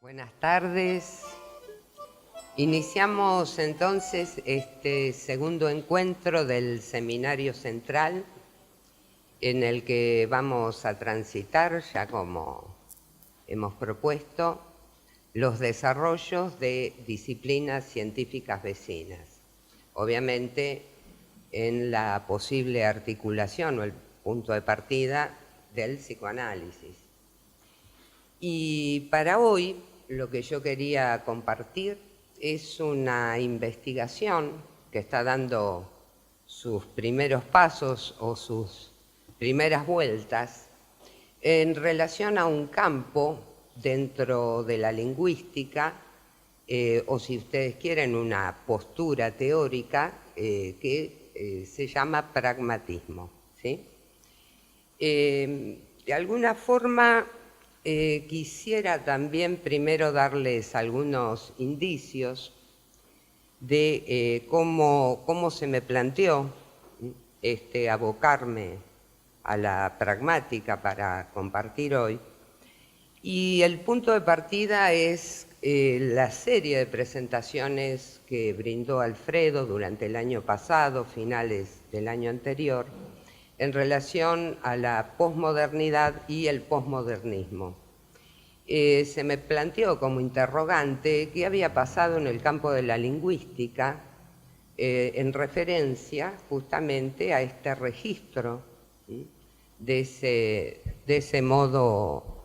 Buenas tardes. Iniciamos entonces este segundo encuentro del Seminario Central, en el que vamos a transitar, ya como hemos propuesto, los desarrollos de disciplinas científicas vecinas. Obviamente, en la posible articulación o el punto de partida del psicoanálisis. Y para hoy, lo que yo quería compartir es una investigación que está dando sus primeros pasos o sus primeras vueltas en relación a un campo dentro de la lingüística, o si ustedes quieren, una postura teórica que se llama pragmatismo, ¿sí? De alguna forma, quisiera también primero darles algunos indicios de cómo se me planteó abocarme a la pragmática para compartir hoy. Y el punto de partida es la serie de presentaciones que brindó Alfredo durante el año pasado, finales del año anterior, en relación a la posmodernidad y el posmodernismo. Se me planteó como interrogante qué había pasado en el campo de la lingüística en referencia justamente a este registro, ¿sí?, de ese modo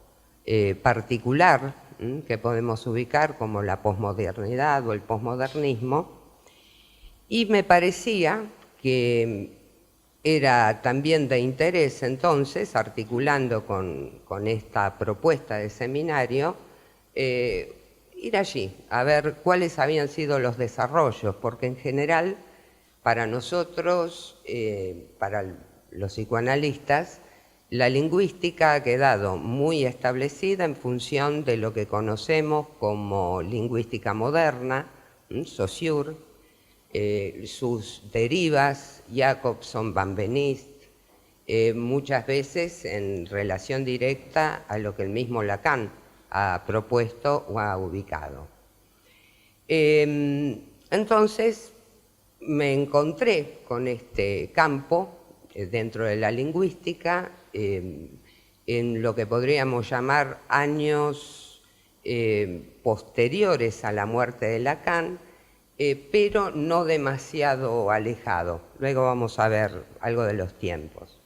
particular, ¿sí?, que podemos ubicar como la posmodernidad o el posmodernismo, y me parecía que era también de interés entonces, articulando con esta propuesta de seminario, ir allí a ver cuáles habían sido los desarrollos, porque en general para nosotros, para los psicoanalistas, la lingüística ha quedado muy establecida en función de lo que conocemos como lingüística moderna, Saussure, sus derivas, Jacobson, Van Benist, muchas veces en relación directa a lo que el mismo Lacan ha propuesto o ha ubicado. Entonces me encontré con este campo dentro de la lingüística en lo que podríamos llamar años posteriores a la muerte de Lacan, pero no demasiado alejado. Luego vamos a ver algo de los tiempos.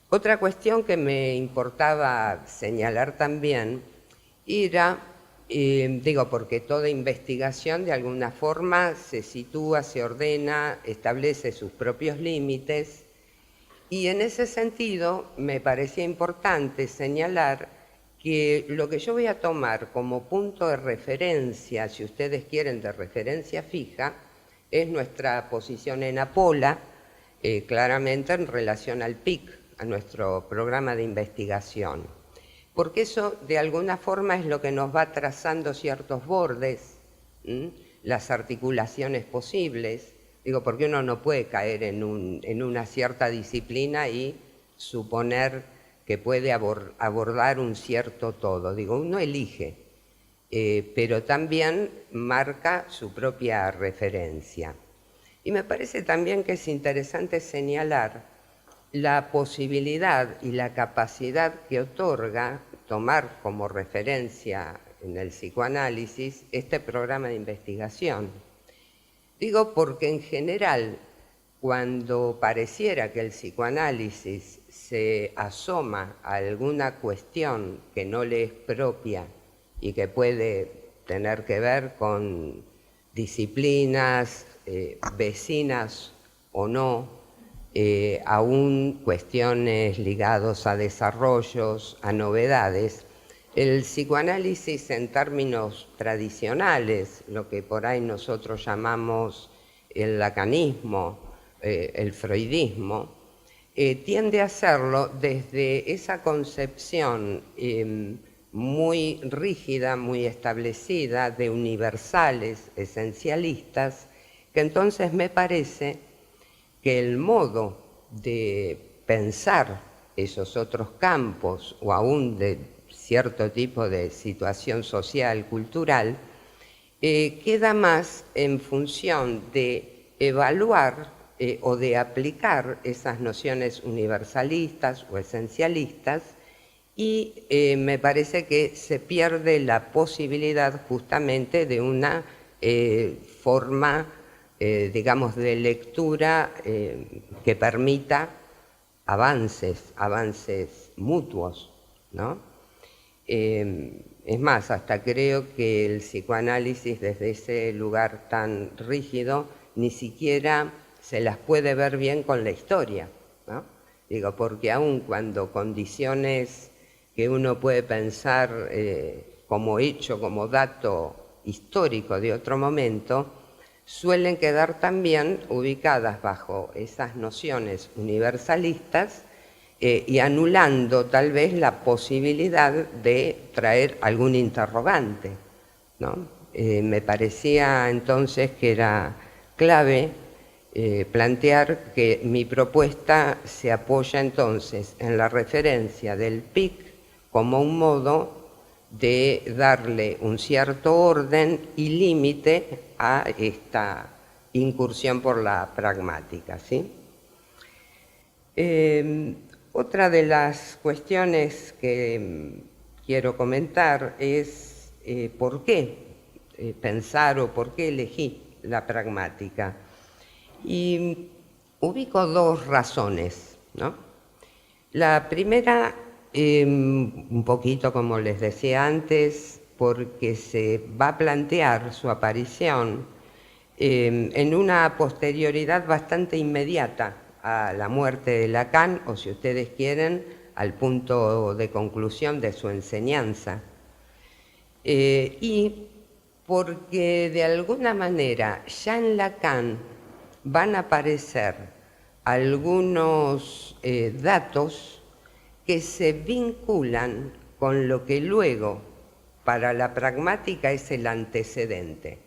Otra cuestión que me importaba señalar también era, porque toda investigación de alguna forma se sitúa, se ordena, establece sus propios límites, y en ese sentido me parecía importante señalar que lo que yo voy a tomar como punto de referencia, si ustedes quieren de referencia fija, es nuestra posición en APOLA, claramente en relación al PIC, a nuestro programa de investigación. Porque eso de alguna forma es lo que nos va trazando ciertos bordes, las articulaciones posibles. Porque uno no puede caer en una cierta disciplina y suponer que puede abordar un cierto todo. Uno elige, pero también marca su propia referencia. Y me parece también que es interesante señalar la posibilidad y la capacidad que otorga tomar como referencia en el psicoanálisis este programa de investigación. Porque en general, cuando pareciera que el psicoanálisis se asoma a alguna cuestión que no le es propia y que puede tener que ver con disciplinas vecinas o no, aún cuestiones ligadas a desarrollos, a novedades, el psicoanálisis en términos tradicionales, lo que por ahí nosotros llamamos el lacanismo, el freudismo, tiende a hacerlo desde esa concepción muy rígida, muy establecida, de universales esencialistas, que entonces me parece que el modo de pensar esos otros campos, o aún de cierto tipo de situación social, cultural, queda más en función de evaluar o de aplicar esas nociones universalistas o esencialistas, y me parece que se pierde la posibilidad justamente de una forma, digamos, de lectura que permita avances mutuos, ¿no? Es más, hasta creo que el psicoanálisis desde ese lugar tan rígido ni siquiera se las puede ver bien con la historia, ¿no? Digo, porque aun cuando condiciones que uno puede pensar como hecho, como dato histórico de otro momento, suelen quedar también ubicadas bajo esas nociones universalistas y anulando tal vez la posibilidad de traer algún interrogante, ¿no? Me parecía entonces que era clave plantear que mi propuesta se apoya entonces en la referencia del PIC como un modo de darle un cierto orden y límite a esta incursión por la pragmática, ¿sí? Otra de las cuestiones que quiero comentar es por qué pensar o por qué elegí la pragmática. Y ubico dos razones, ¿no? La primera, un poquito como les decía antes, porque se va a plantear su aparición en una posterioridad bastante inmediata a la muerte de Lacan, o si ustedes quieren, al punto de conclusión de su enseñanza. Y porque de alguna manera ya en Lacan van a aparecer algunos datos que se vinculan con lo que luego para la pragmática es el antecedente.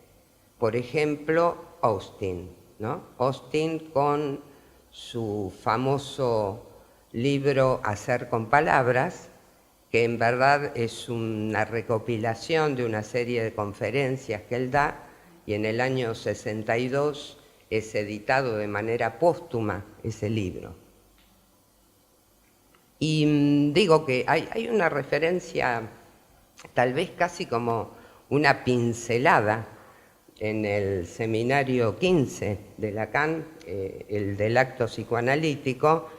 Por ejemplo, Austin, ¿no? Austin con su famoso libro Hacer con palabras, que en verdad es una recopilación de una serie de conferencias que él da, y en el año 62 es editado de manera póstuma ese libro. Y digo que hay una referencia, tal vez casi como una pincelada, en el seminario 15 de Lacan, el del acto psicoanalítico,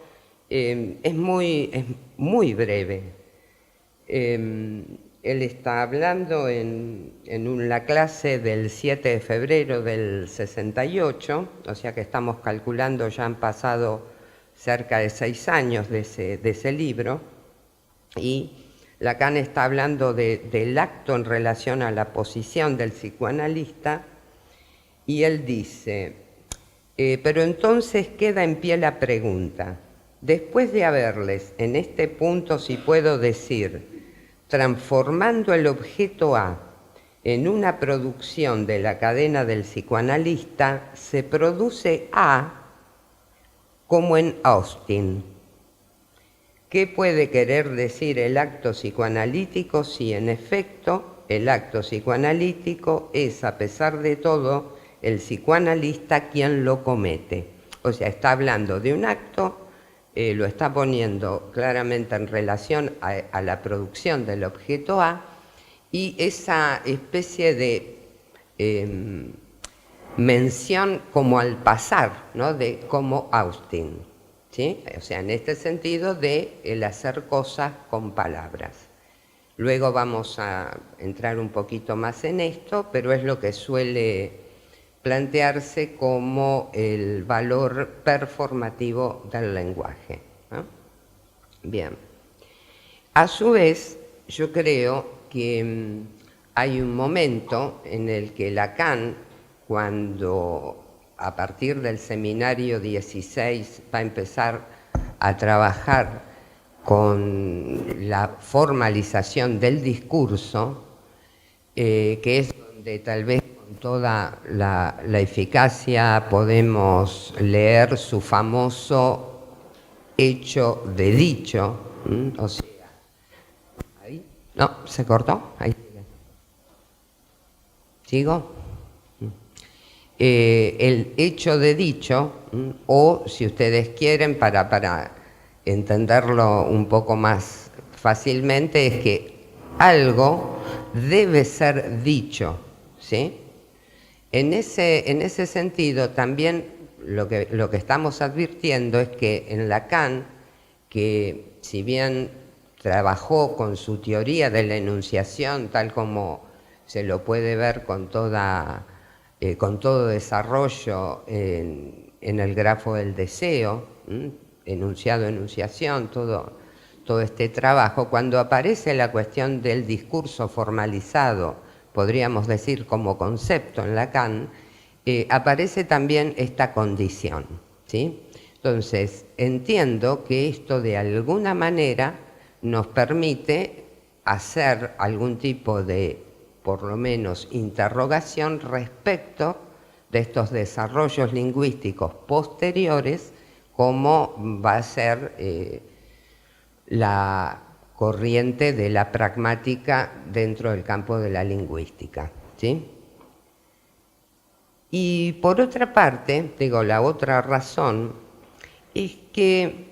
es muy breve. Él está hablando en la clase del 7 de febrero del 68, o sea que estamos calculando, ya han pasado cerca de 6 años de ese libro, y Lacan está hablando del acto en relación a la posición del psicoanalista, y él dice, pero entonces queda en pie la pregunta, después de haberles en este punto, si puedo decir, transformando el objeto A en una producción de la cadena del psicoanalista, se produce A como en Austin. ¿Qué puede querer decir el acto psicoanalítico si en efecto el acto psicoanalítico es, a pesar de todo, el psicoanalista quien lo comete? O sea, está hablando de un acto, lo está poniendo claramente en relación a la producción del objeto A, y esa especie de mención como al pasar, ¿no? De como Austin. ¿Sí? O sea, en este sentido de el hacer cosas con palabras. Luego vamos a entrar un poquito más en esto, pero es lo que suele plantearse como el valor performativo del lenguaje, ¿no? Bien. A su vez, yo creo que hay un momento en el que Lacan, cuando a partir del seminario 16 va a empezar a trabajar con la formalización del discurso, que es donde tal vez con toda la eficacia podemos leer su famoso hecho de dicho, o sea, ahí, No, ¿se cortó? Ahí sigue. ¿Sigo? El hecho de dicho, o si ustedes quieren, para entenderlo un poco más fácilmente, es que algo debe ser dicho, ¿sí? En ese sentido, también lo que estamos advirtiendo es que en Lacan, que si bien trabajó con su teoría de la enunciación, tal como se lo puede ver con todo desarrollo en el grafo del deseo, enunciado, enunciación, todo este trabajo, cuando aparece la cuestión del discurso formalizado, podríamos decir como concepto en Lacan, aparece también esta condición, ¿sí? Entonces, entiendo que esto de alguna manera nos permite hacer algún tipo de, por lo menos, interrogación respecto de estos desarrollos lingüísticos posteriores, como va a ser la corriente de la pragmática dentro del campo de la lingüística, ¿sí? Y por otra parte, digo, la otra razón es que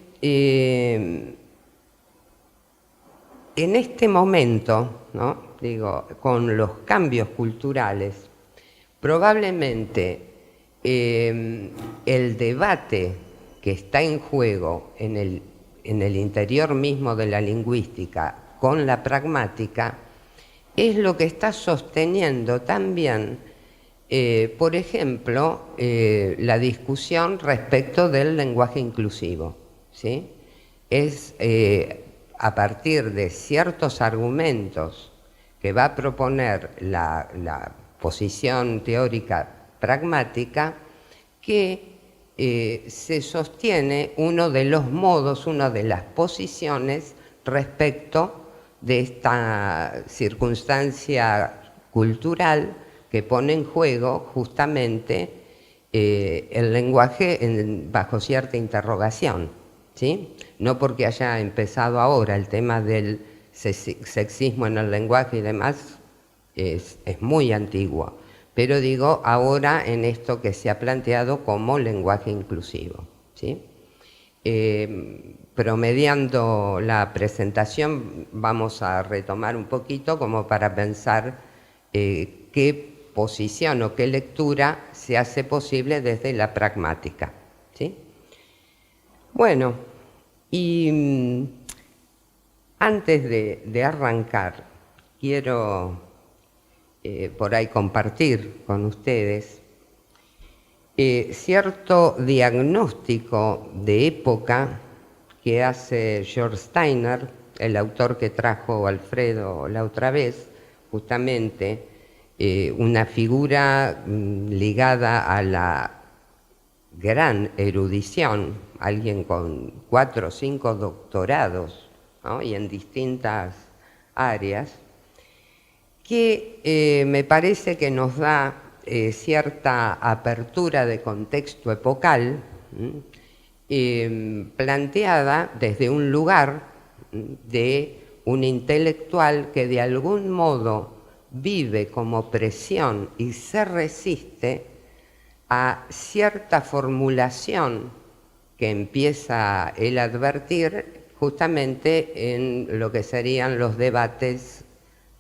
en este momento, ¿no? Digo, con los cambios culturales, probablemente el debate que está en juego en el interior mismo de la lingüística con la pragmática es lo que está sosteniendo también, por ejemplo, la discusión respecto del lenguaje inclusivo, ¿sí? Es a partir de ciertos argumentos que va a proponer la posición teórica pragmática que se sostiene uno de los modos, una de las posiciones respecto de esta circunstancia cultural que pone en juego justamente el lenguaje bajo cierta interrogación, ¿sí? No porque haya empezado ahora el tema del sexismo en el lenguaje y demás, es muy antiguo. Pero digo, ahora en esto que se ha planteado como lenguaje inclusivo, ¿sí? Promediando la presentación, vamos a retomar un poquito como para pensar qué posición o qué lectura se hace posible desde la pragmática, ¿sí? Bueno, y antes de arrancar, quiero por ahí compartir con ustedes cierto diagnóstico de época que hace George Steiner, el autor que trajo Alfredo la otra vez, justamente una figura ligada a la gran erudición, alguien con 4 o 5 doctorados, ¿no? Y en distintas áreas, que me parece que nos da cierta apertura de contexto epocal, planteada desde un lugar de un intelectual que de algún modo vive como presión y se resiste a cierta formulación que empieza él a advertir justamente en lo que serían los debates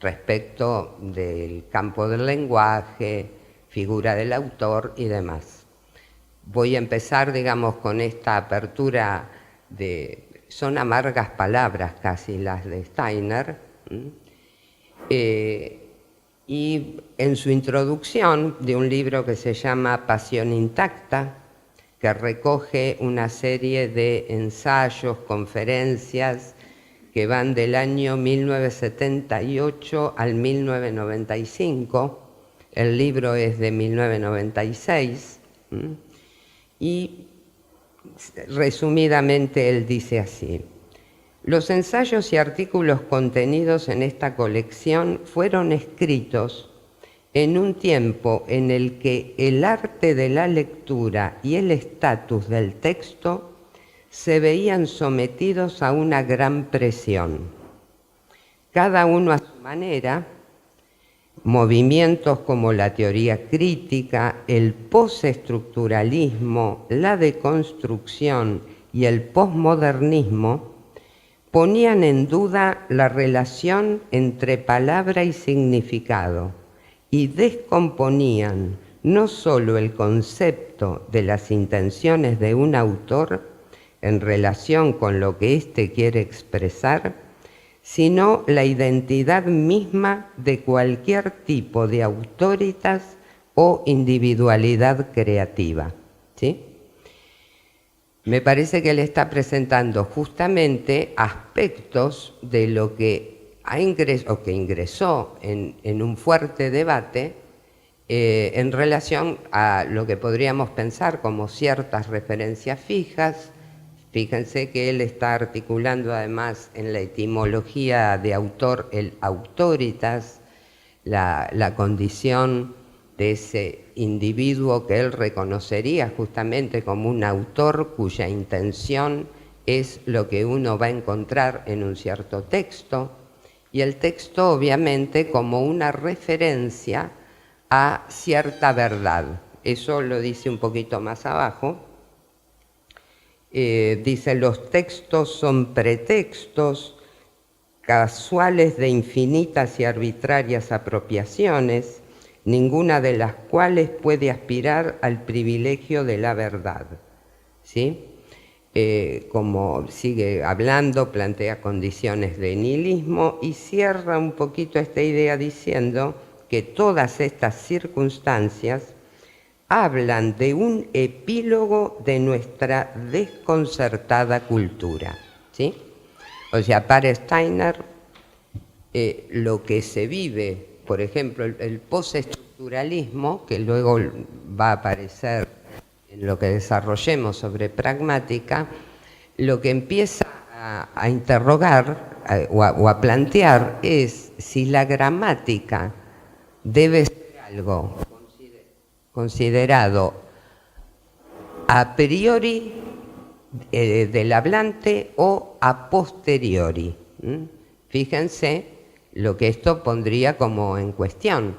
respecto del campo del lenguaje, figura del autor y demás. Voy a empezar, digamos, con esta apertura son amargas palabras casi las de Steiner, y en su introducción de un libro que se llama Pasión Intacta, que recoge una serie de ensayos, conferencias, que van del año 1978 al 1995, el libro es de 1996, y resumidamente él dice así: los ensayos y artículos contenidos en esta colección fueron escritos en un tiempo en el que el arte de la lectura y el estatus del texto se veían sometidos a una gran presión. cada uno a su manera, movimientos como la teoría crítica, el postestructuralismo, la deconstrucción y el posmodernismo ponían en duda la relación entre palabra y significado y descomponían no solo el concepto de las intenciones de un autor en relación con lo que éste quiere expresar, sino la identidad misma de cualquier tipo de autoritas o individualidad creativa, ¿sí? Me parece que él está presentando justamente aspectos de lo que ingresó en un fuerte debate en relación a lo que podríamos pensar como ciertas referencias fijas. Fíjense que él está articulando además en la etimología de autor el autoritas, la condición de ese individuo que él reconocería justamente como un autor cuya intención es lo que uno va a encontrar en un cierto texto, y el texto obviamente como una referencia a cierta verdad. Eso lo dice un poquito más abajo. Dice: los textos son pretextos casuales de infinitas y arbitrarias apropiaciones, ninguna de las cuales puede aspirar al privilegio de la verdad, ¿sí? Como sigue hablando, plantea condiciones de nihilismo y cierra un poquito esta idea diciendo que todas estas circunstancias hablan de un epílogo de nuestra desconcertada cultura, ¿sí? O sea, para Steiner, lo que se vive, por ejemplo, el postestructuralismo, que luego va a aparecer en lo que desarrollemos sobre pragmática, lo que empieza a interrogar o a plantear es si la gramática debe ser algo considerado a priori del hablante o a posteriori. Fíjense lo que esto pondría como en cuestión.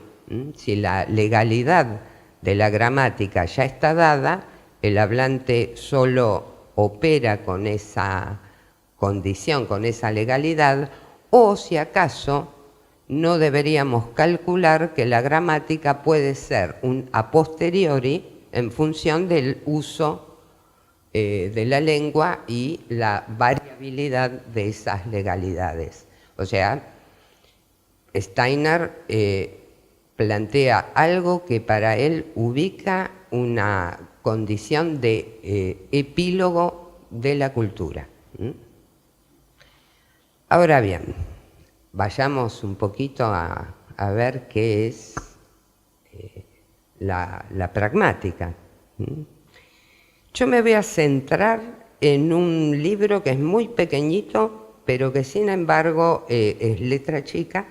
Si la legalidad de la gramática ya está dada, el hablante solo opera con esa condición, con esa legalidad, o si acaso no deberíamos calcular que la gramática puede ser un a posteriori en función del uso de la lengua y la variabilidad de esas legalidades. O sea, Steiner plantea algo que para él ubica una condición de epílogo de la cultura. Ahora bien, vayamos un poquito a ver qué es la pragmática. Yo me voy a centrar en un libro que es muy pequeñito, pero que sin embargo es letra chica,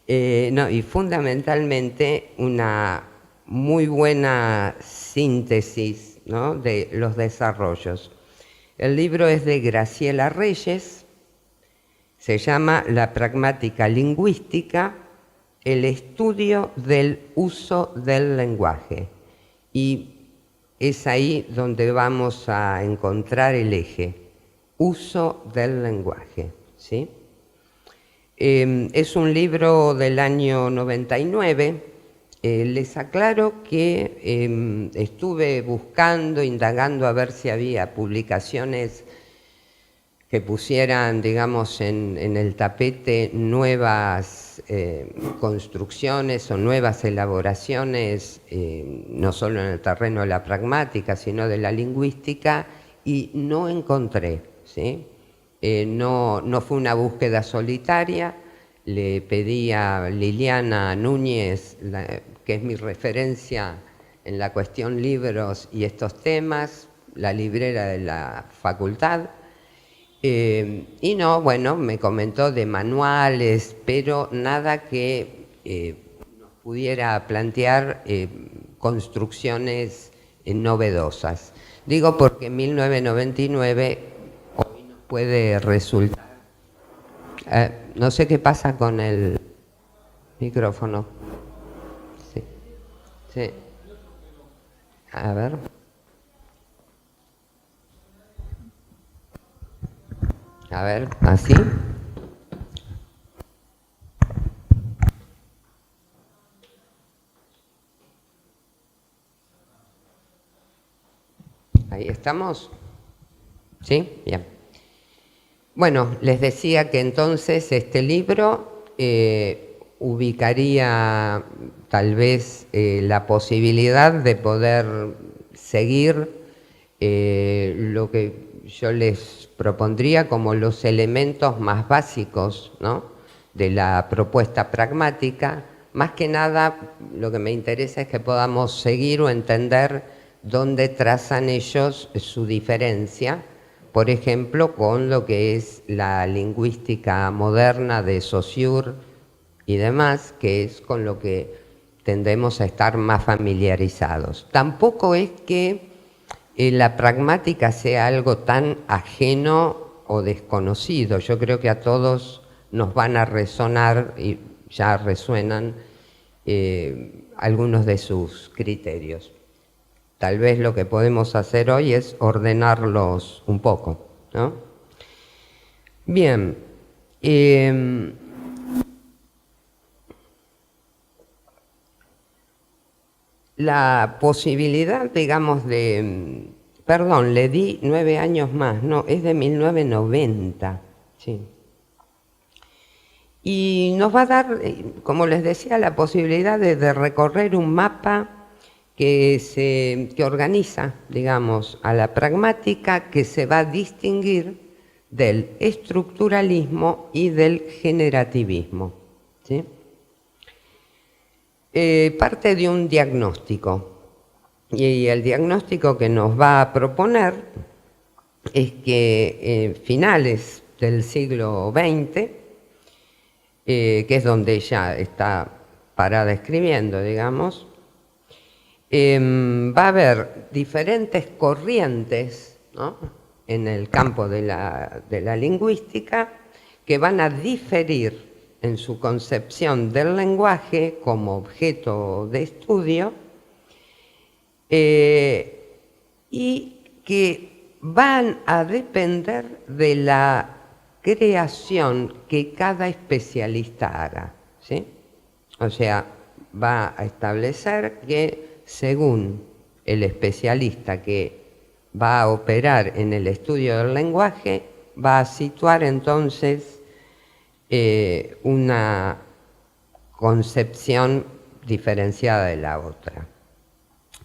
y fundamentalmente una muy buena síntesis, ¿no?, de los desarrollos. El libro es de Graciela Reyes, se llama La pragmática lingüística, el estudio del uso del lenguaje, y es ahí donde vamos a encontrar el eje, uso del lenguaje, ¿sí? Es un libro del año 99. Les aclaro que estuve buscando, indagando a ver si había publicaciones que pusieran, digamos, en el tapete nuevas construcciones o nuevas elaboraciones, no solo en el terreno de la pragmática, sino de la lingüística, y no encontré, ¿sí? No fue una búsqueda solitaria. Le pedí a Liliana Núñez, que es mi referencia en la cuestión libros y estos temas, la librera de la facultad, y no, bueno, me comentó de manuales, pero nada que nos pudiera plantear construcciones novedosas. Digo porque en 1999 hoy nos puede resultar No sé qué pasa con el micrófono. Sí. Sí. A ver. A ver, así. Ahí estamos. ¿Sí? Bien. Bueno, les decía que entonces este libro ubicaría tal vez la posibilidad de poder seguir lo que yo les propondría como los elementos más básicos, ¿no?, de la propuesta pragmática. Más que nada, lo que me interesa es que podamos seguir o entender dónde trazan ellos su diferencia, por ejemplo, con lo que es la lingüística moderna de Saussure y demás, que es con lo que tendemos a estar más familiarizados. Tampoco es que la pragmática sea algo tan ajeno o desconocido. Yo creo que a todos nos van a resonar, y ya resuenan, algunos de sus criterios. Tal vez lo que podemos hacer hoy es ordenarlos un poco, ¿no? Bien. La posibilidad, digamos, de... Perdón, le di 9 años más, no, es de 1990, sí. Y nos va a dar, como les decía, la posibilidad de recorrer un mapa que organiza, digamos, a la pragmática, que se va a distinguir del estructuralismo y del generativismo, ¿sí? Parte de un diagnóstico, y el diagnóstico que nos va a proponer es que finales del siglo XX, que es donde ella está parada escribiendo, digamos, va a haber diferentes corrientes, ¿no?, en el campo de la lingüística, que van a diferir en su concepción del lenguaje como objeto de estudio, y que van a depender de la creación que cada especialista haga, ¿sí? O sea, va a establecer que según el especialista que va a operar en el estudio del lenguaje, va a situar entonces una concepción diferenciada de la otra.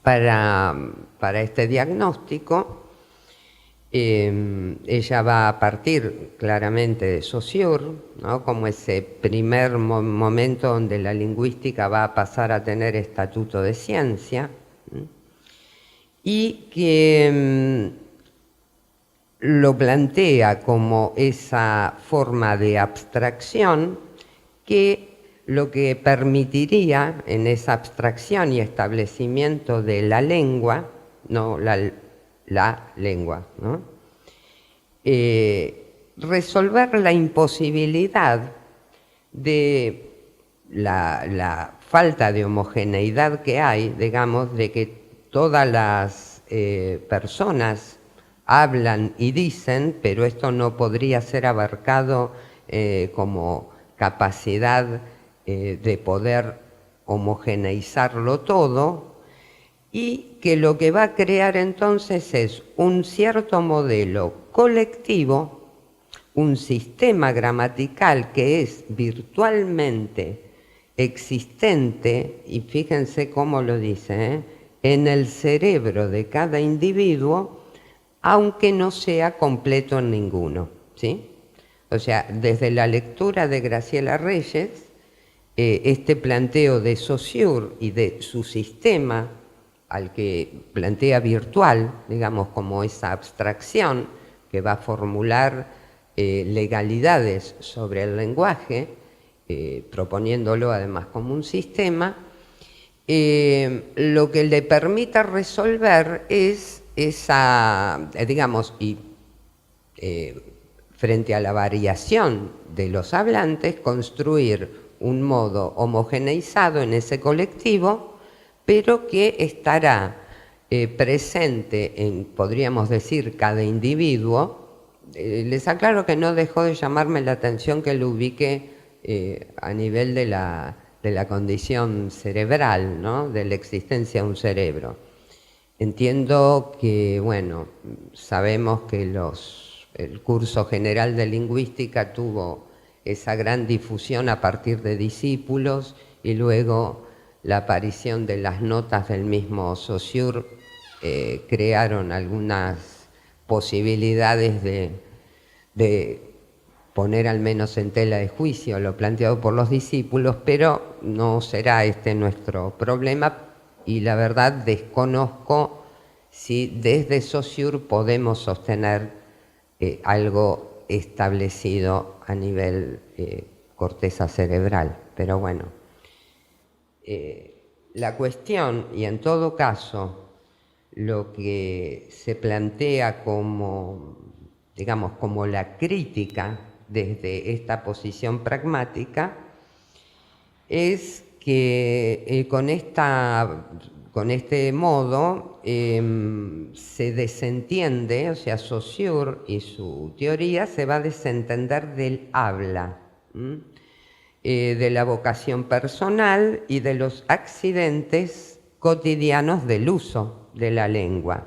Para este diagnóstico, ella va a partir claramente de Saussure, ¿no?, como ese primer momento donde la lingüística va a pasar a tener estatuto de ciencia, y que lo plantea como esa forma de abstracción que lo que permitiría en esa abstracción y establecimiento de la lengua, no la lengua, ¿no?, resolver la imposibilidad de la falta de homogeneidad que hay, digamos, de que todas las personas hablan y dicen, pero esto no podría ser abarcado como capacidad de poder homogeneizarlo todo, y que lo que va a crear entonces es un cierto modelo colectivo, un sistema gramatical que es virtualmente existente, y fíjense cómo lo dice, en el cerebro de cada individuo, aunque no sea completo en ninguno, ¿sí? O sea, desde la lectura de Graciela Reyes, este planteo de Saussure y de su sistema, al que plantea virtual, digamos, como esa abstracción que va a formular legalidades sobre el lenguaje, proponiéndolo además como un sistema, lo que le permita resolver es esa, digamos, y frente a la variación de los hablantes, construir un modo homogeneizado en ese colectivo, pero que estará presente en, podríamos decir, cada individuo. Les aclaro que no dejó de llamarme la atención que lo ubique a nivel de la condición cerebral, ¿no? De la existencia de un cerebro. Entiendo que, bueno, sabemos que el curso general de lingüística tuvo esa gran difusión a partir de discípulos y luego la aparición de las notas del mismo Saussure crearon algunas posibilidades de poner al menos en tela de juicio lo planteado por los discípulos, pero no será este nuestro problema y la verdad desconozco si desde Saussure podemos sostener algo establecido a nivel corteza cerebral, pero bueno. La cuestión, y en todo caso, lo que se plantea como, digamos, como la crítica desde esta posición pragmática es que con este modo se desentiende, o sea, Saussure y su teoría se va a desentender del habla, de la vocación personal y de los accidentes cotidianos del uso de la lengua.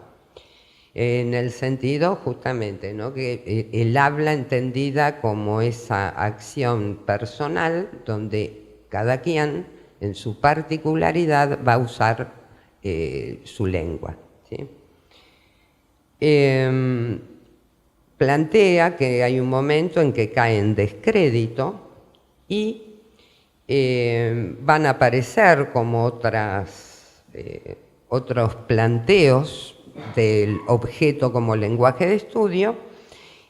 En el sentido justamente, ¿no?, que el habla entendida como esa acción personal donde cada quien en su particularidad va a usar su lengua, ¿sí? Plantea que hay un momento en que cae en descrédito y van a aparecer como otros planteos del objeto como lenguaje de estudio,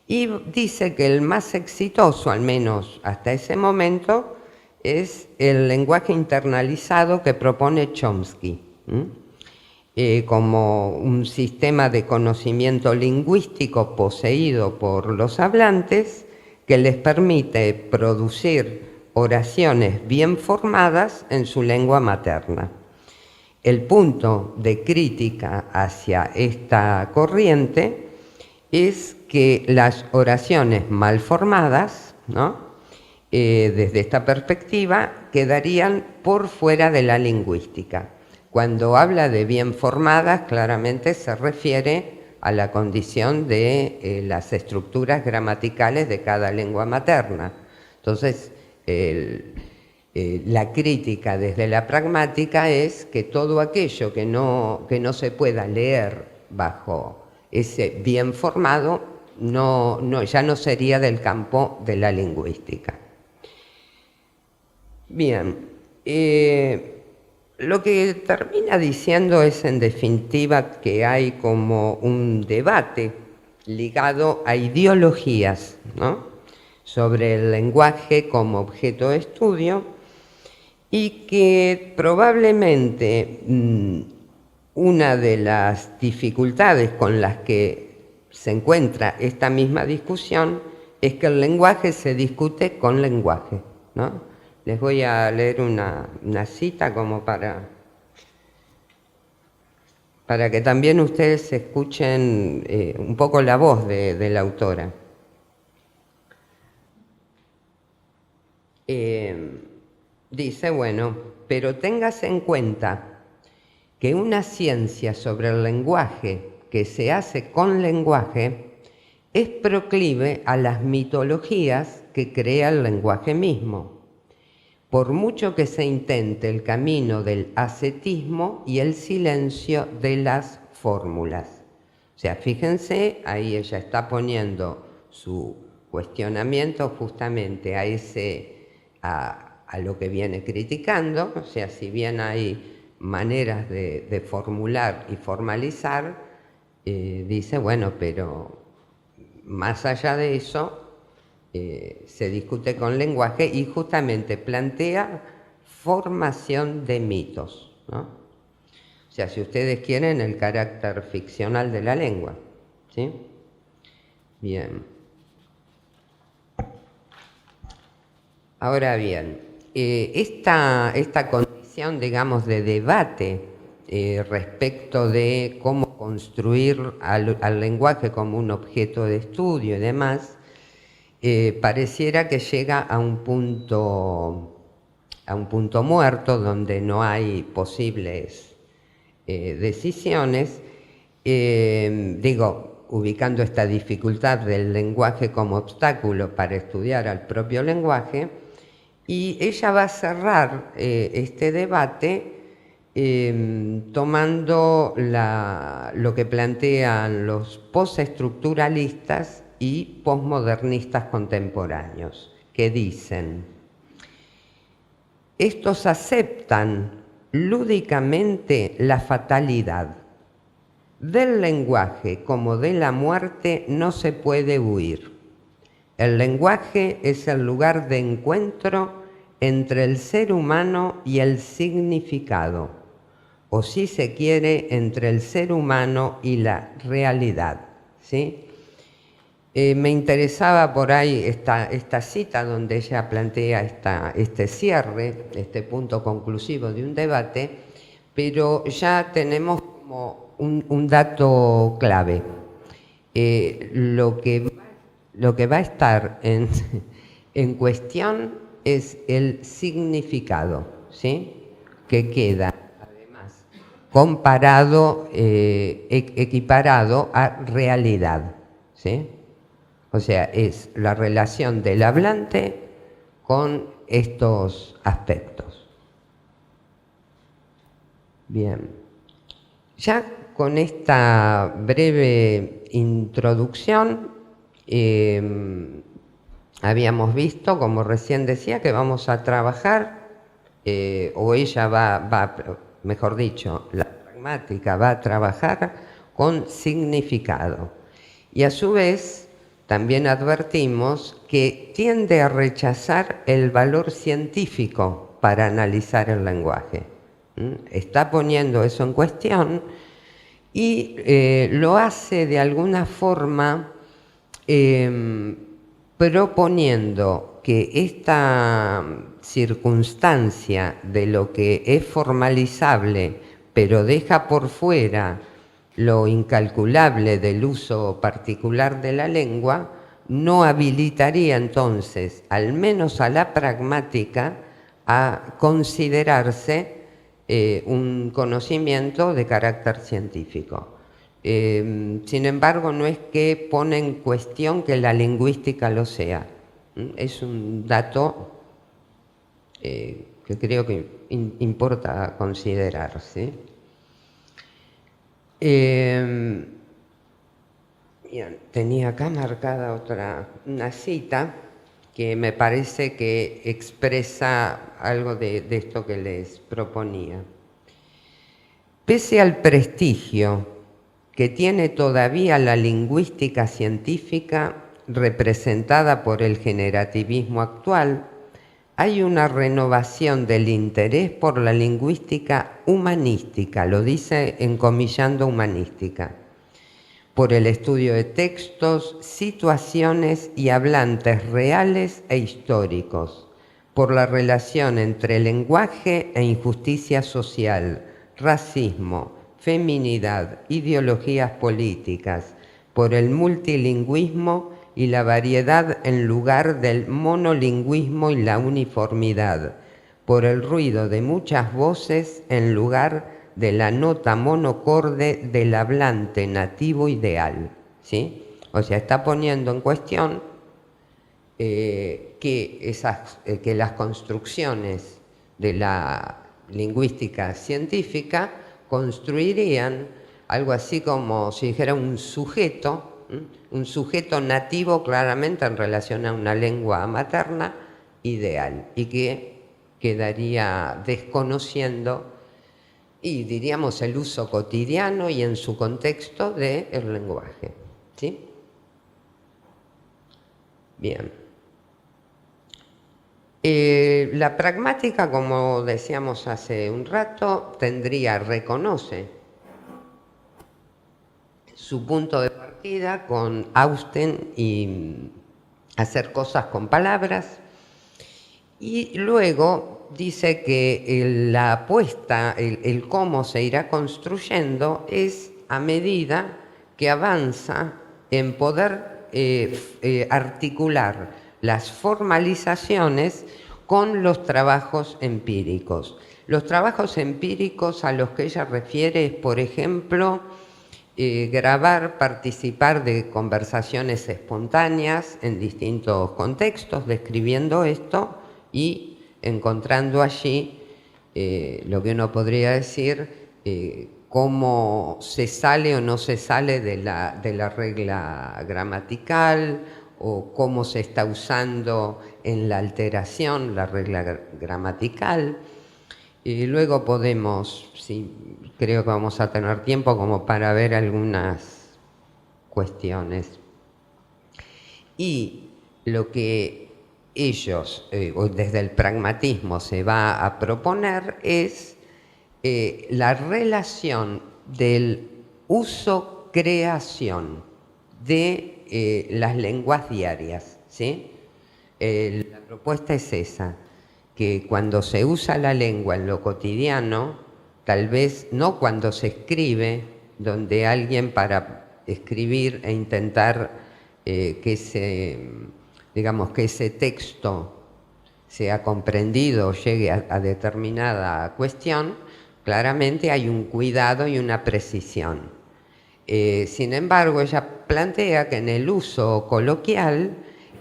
y dice que el más exitoso, al menos hasta ese momento, es el lenguaje internalizado que propone Chomsky, como un sistema de conocimiento lingüístico poseído por los hablantes que les permite producir oraciones bien formadas en su lengua materna. El punto de crítica hacia esta corriente es que las oraciones mal formadas, ¿no?, desde esta perspectiva, quedarían por fuera de la lingüística. Cuando habla de bien formadas, claramente se refiere a la condición de las estructuras gramaticales de cada lengua materna. Entonces, la crítica desde la pragmática es que todo aquello que no se pueda leer bajo ese bien formado ya no sería del campo de la lingüística. Bien, lo que termina diciendo es en definitiva que hay como un debate ligado a ideologías, ¿no?, sobre el lenguaje como objeto de estudio, y que probablemente una de las dificultades con las que se encuentra esta misma discusión es que el lenguaje se discute con lenguaje, ¿no? Les voy a leer una cita como para que también ustedes escuchen un poco la voz de la autora. Dice, bueno, pero téngase en cuenta que una ciencia sobre el lenguaje que se hace con lenguaje es proclive a las mitologías que crea el lenguaje mismo, por mucho que se intente el camino del ascetismo y el silencio de las fórmulas. O sea, fíjense, ahí ella está poniendo su cuestionamiento justamente a lo que viene criticando. O sea, si bien hay maneras de formular y formalizar, dice, bueno, pero más allá de eso, se discute con lenguaje y justamente plantea formación de mitos, ¿no? O sea, si ustedes quieren, el carácter ficcional de la lengua, ¿sí? Bien. Ahora bien, esta condición, digamos, de debate respecto de cómo construir al lenguaje como un objeto de estudio y demás, pareciera que llega a un punto muerto donde no hay posibles decisiones, ubicando esta dificultad del lenguaje como obstáculo para estudiar al propio lenguaje, y ella va a cerrar este debate tomando lo que plantean los postestructuralistas y posmodernistas contemporáneos, que dicen: estos aceptan lúdicamente la fatalidad. Del lenguaje como de la muerte no se puede huir. El lenguaje es el lugar de encuentro entre el ser humano y el significado, o si se quiere, entre el ser humano y la realidad, ¿sí? Me interesaba por ahí esta cita donde ella plantea este cierre, este punto conclusivo de un debate, pero ya tenemos como un dato clave. Lo que va a estar en cuestión es el significado, ¿sí? Que queda además comparado, equiparado a realidad, ¿sí? O sea, es la relación del hablante con estos aspectos. Bien, ya con esta breve introducción habíamos visto, como recién decía, que vamos a trabajar, o ella mejor dicho, la pragmática va a trabajar con significado. Y a su vez, también advertimos que tiende a rechazar el valor científico para analizar el lenguaje. Está poniendo eso en cuestión y lo hace de alguna forma proponiendo que esta circunstancia de lo que es formalizable, pero deja por fuera lo incalculable del uso particular de la lengua, no habilitaría entonces, al menos a la pragmática, a considerarse un conocimiento de carácter científico. Sin embargo, no es que pone en cuestión que la lingüística lo sea. Es un dato que creo que importa considerar, ¿sí? Tenía acá marcada una cita que me parece que expresa algo de esto que les proponía. Pese al prestigio que tiene todavía la lingüística científica representada por el generativismo actual, hay una renovación del interés por la lingüística humanística, lo dice encomillando humanística, por el estudio de textos, situaciones y hablantes reales e históricos, por la relación entre lenguaje e injusticia social, racismo, feminidad, ideologías políticas, por el multilingüismo y la variedad en lugar del monolingüismo y la uniformidad, por el ruido de muchas voces en lugar de la nota monocorde del hablante nativo ideal, ¿sí? O sea, está poniendo en cuestión que las construcciones de la lingüística científica construirían algo así como si dijera un sujeto nativo claramente en relación a una lengua materna ideal y que quedaría desconociendo y diríamos el uso cotidiano y en su contexto del lenguaje, ¿sí? Bien. La pragmática, como decíamos hace un rato, reconoce su punto de partida con Austen y hacer cosas con palabras, Y luego dice que la apuesta, el cómo se irá construyendo es a medida que avanza en poder articular las formalizaciones con los trabajos empíricos. Los trabajos empíricos a los que ella refiere es, por ejemplo, grabar, participar de conversaciones espontáneas en distintos contextos, describiendo esto y encontrando allí lo que uno podría decir, cómo se sale o no se sale de la regla gramatical, o cómo se está usando en la alteración la regla gramatical. Y luego podemos, sí, creo que vamos a tener tiempo como para ver algunas cuestiones. Y lo que ellos, desde el pragmatismo, se va a proponer es la relación del uso-creación de las lenguas diarias, ¿sí? La propuesta es esa, que cuando se usa la lengua en lo cotidiano, tal vez no cuando se escribe, donde alguien para escribir e intentar que ese texto sea comprendido o llegue a determinada cuestión, claramente hay un cuidado y una precisión. Sin embargo, ella plantea que en el uso coloquial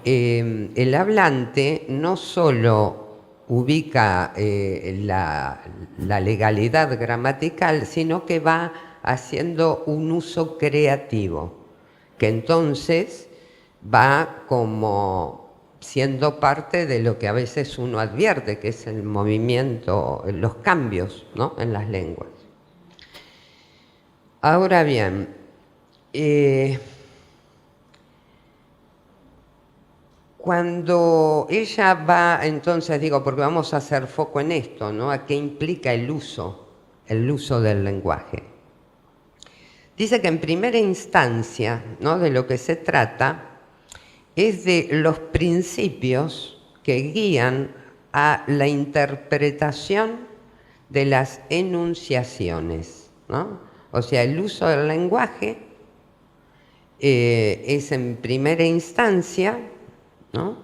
el hablante no solo ubica la legalidad gramatical, sino que va haciendo un uso creativo, que entonces va como siendo parte de lo que a veces uno advierte, que es el movimiento, los cambios, ¿no?, en las lenguas. Ahora bien, cuando ella va, entonces digo, porque vamos a hacer foco en esto, ¿no?, a qué implica el uso del lenguaje. Dice que en primera instancia, ¿no?, de lo que se trata es de los principios que guían a la interpretación de las enunciaciones, ¿no? O sea, el uso del lenguaje es en primera instancia, ¿no?,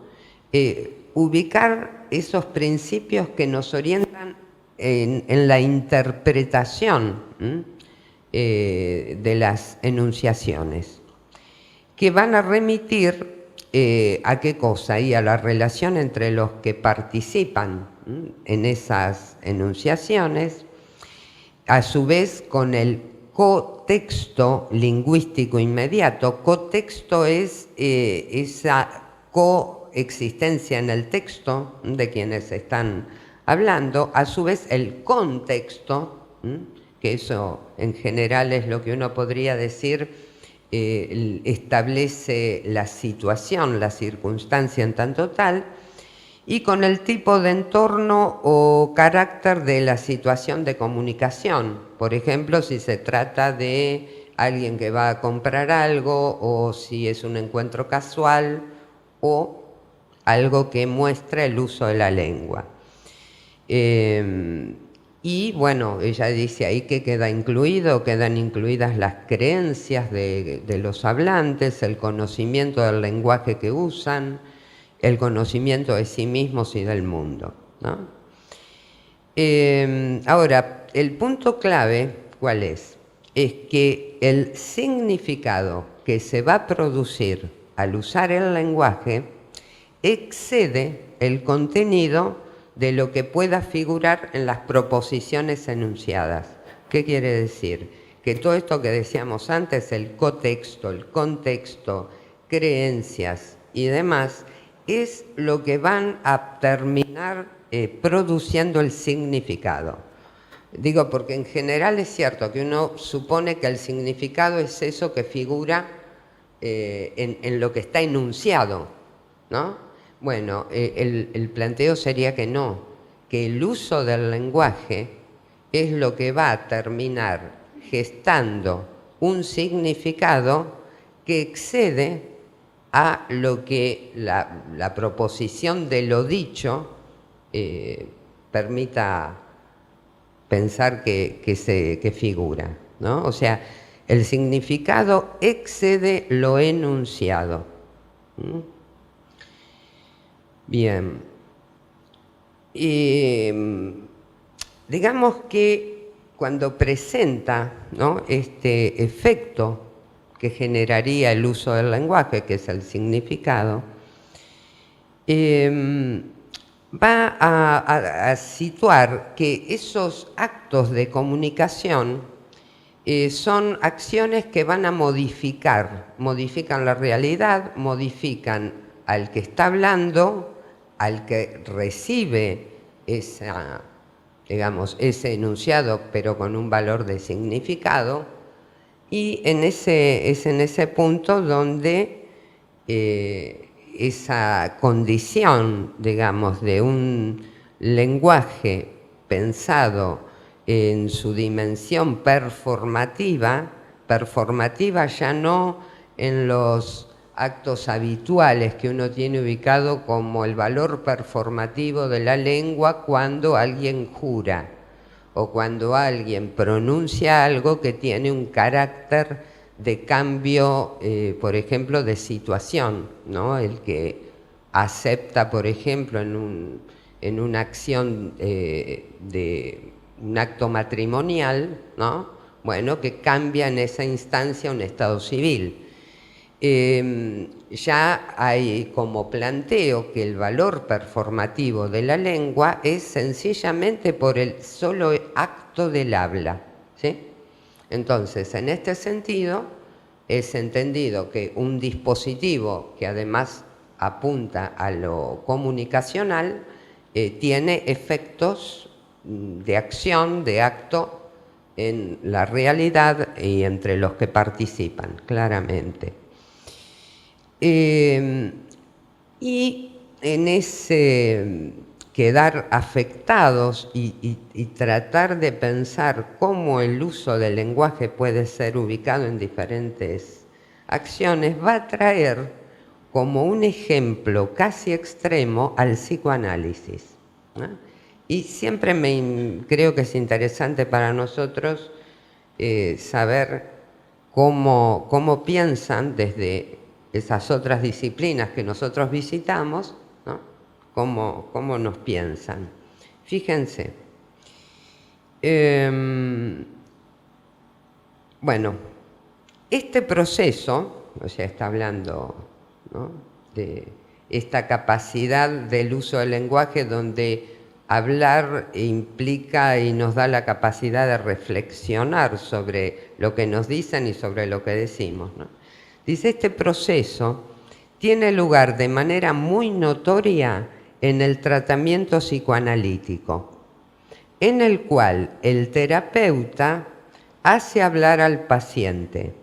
ubicar esos principios que nos orientan en la interpretación de las enunciaciones, que van a remitir ¿a qué cosa? Y a la relación entre los que participan en esas enunciaciones, a su vez con el cotexto lingüístico inmediato. Cotexto es esa coexistencia en el texto de quienes están hablando, a su vez el contexto, que eso en general es lo que uno podría decir, establece la situación, la circunstancia en tanto tal, y con el tipo de entorno o carácter de la situación de comunicación. Por ejemplo, si se trata de alguien que va a comprar algo, o si es un encuentro casual, o algo que muestra el uso de la lengua. Y bueno, ella dice ahí que quedan incluidas las creencias de los hablantes, el conocimiento del lenguaje que usan, el conocimiento de sí mismos y del mundo, ¿no? Ahora, el punto clave, ¿cuál es? Es que el significado que se va a producir al usar el lenguaje excede el contenido de lo que pueda figurar en las proposiciones enunciadas. ¿Qué quiere decir? Que todo esto que decíamos antes, el cotexto, el contexto, creencias y demás, es lo que van a terminar produciendo el significado. Digo, porque en general es cierto que uno supone que el significado es eso que figura en lo que está enunciado, ¿no? Bueno, el planteo sería que no, que el uso del lenguaje es lo que va a terminar gestando un significado que excede a lo que la proposición de lo dicho permita pensar que figura, ¿no? O sea, el significado excede lo enunciado. Bien. Digamos que cuando presenta, ¿no?, este efecto que generaría el uso del lenguaje, que es el significado, va a situar que esos actos de comunicación son acciones que van a modifican la realidad, modifican al que está hablando, al que recibe digamos, ese enunciado, pero con un valor de significado, y es en ese punto donde esa condición, digamos, de un lenguaje pensado en su dimensión performativa ya no en los actos habituales que uno tiene ubicado como el valor performativo de la lengua cuando alguien jura o cuando alguien pronuncia algo que tiene un carácter de cambio, por ejemplo, de situación, ¿no? El que acepta, por ejemplo, en una acción de un acto matrimonial, ¿no? Bueno, que cambia en esa instancia un estado civil. Ya hay como planteo que el valor performativo de la lengua es sencillamente por el solo acto del habla, ¿sí? Entonces, en este sentido, es entendido que un dispositivo que además apunta a lo comunicacional tiene efectos de acción, de acto en la realidad y entre los que participan, claramente. Y en ese quedar afectados y tratar de pensar cómo el uso del lenguaje puede ser ubicado en diferentes acciones, va a traer como un ejemplo casi extremo al psicoanálisis, ¿no? Y siempre creo que es interesante para nosotros saber cómo piensan desde esas otras disciplinas que nosotros visitamos, ¿no? Cómo nos piensan. Fíjense, bueno, este proceso, o sea, está hablando, ¿no?, de esta capacidad del uso del lenguaje donde hablar implica y nos da la capacidad de reflexionar sobre lo que nos dicen y sobre lo que decimos, ¿no? Dice, este proceso tiene lugar de manera muy notoria en el tratamiento psicoanalítico, en el cual el terapeuta hace hablar al paciente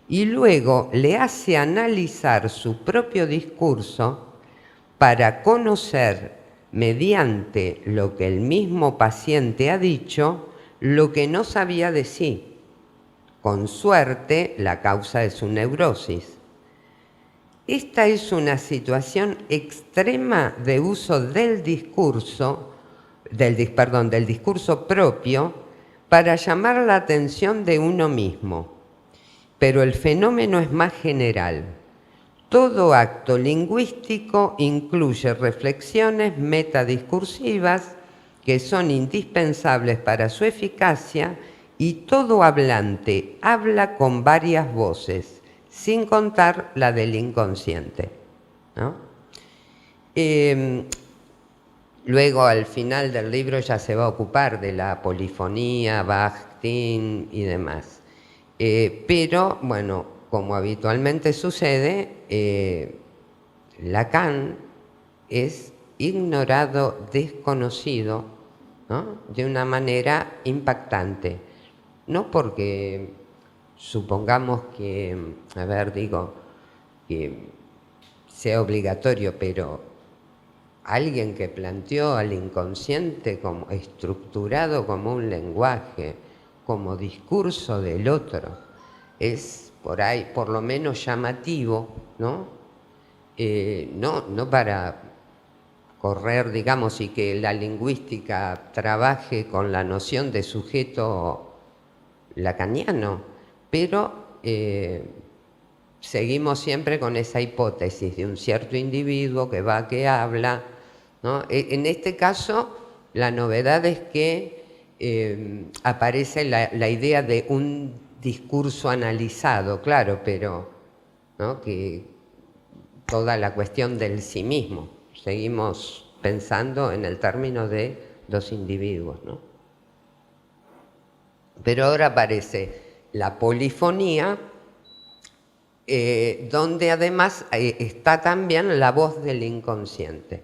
y luego le hace analizar su propio discurso para conocer, mediante lo que el mismo paciente ha dicho, lo que no sabía de sí. Con suerte, la causa de su neurosis. Esta es una situación extrema de uso del discurso, del discurso propio para llamar la atención de uno mismo. Pero el fenómeno es más general. Todo acto lingüístico incluye reflexiones metadiscursivas que son indispensables para su eficacia y todo hablante habla con varias voces, sin contar la del inconsciente, ¿no? Luego, al final del libro, ya se va a ocupar de la polifonía, Bakhtin y demás. Pero, bueno, como habitualmente sucede, Lacan es ignorado, desconocido, ¿no?, de una manera impactante. No porque supongamos que, que sea obligatorio, pero alguien que planteó al inconsciente como estructurado como un lenguaje, como discurso del otro, es por ahí por lo menos llamativo, ¿no? No para correr, digamos, y que la lingüística trabaje con la noción de sujeto lacaniano, pero seguimos siempre con esa hipótesis de un cierto individuo que va, que habla, ¿no? En este caso, la novedad es que aparece la idea de un discurso analizado, claro, pero ¿no? Que toda la cuestión del sí mismo. Seguimos pensando en el término de dos individuos, ¿no? Pero ahora aparece la polifonía, donde además está también la voz del inconsciente.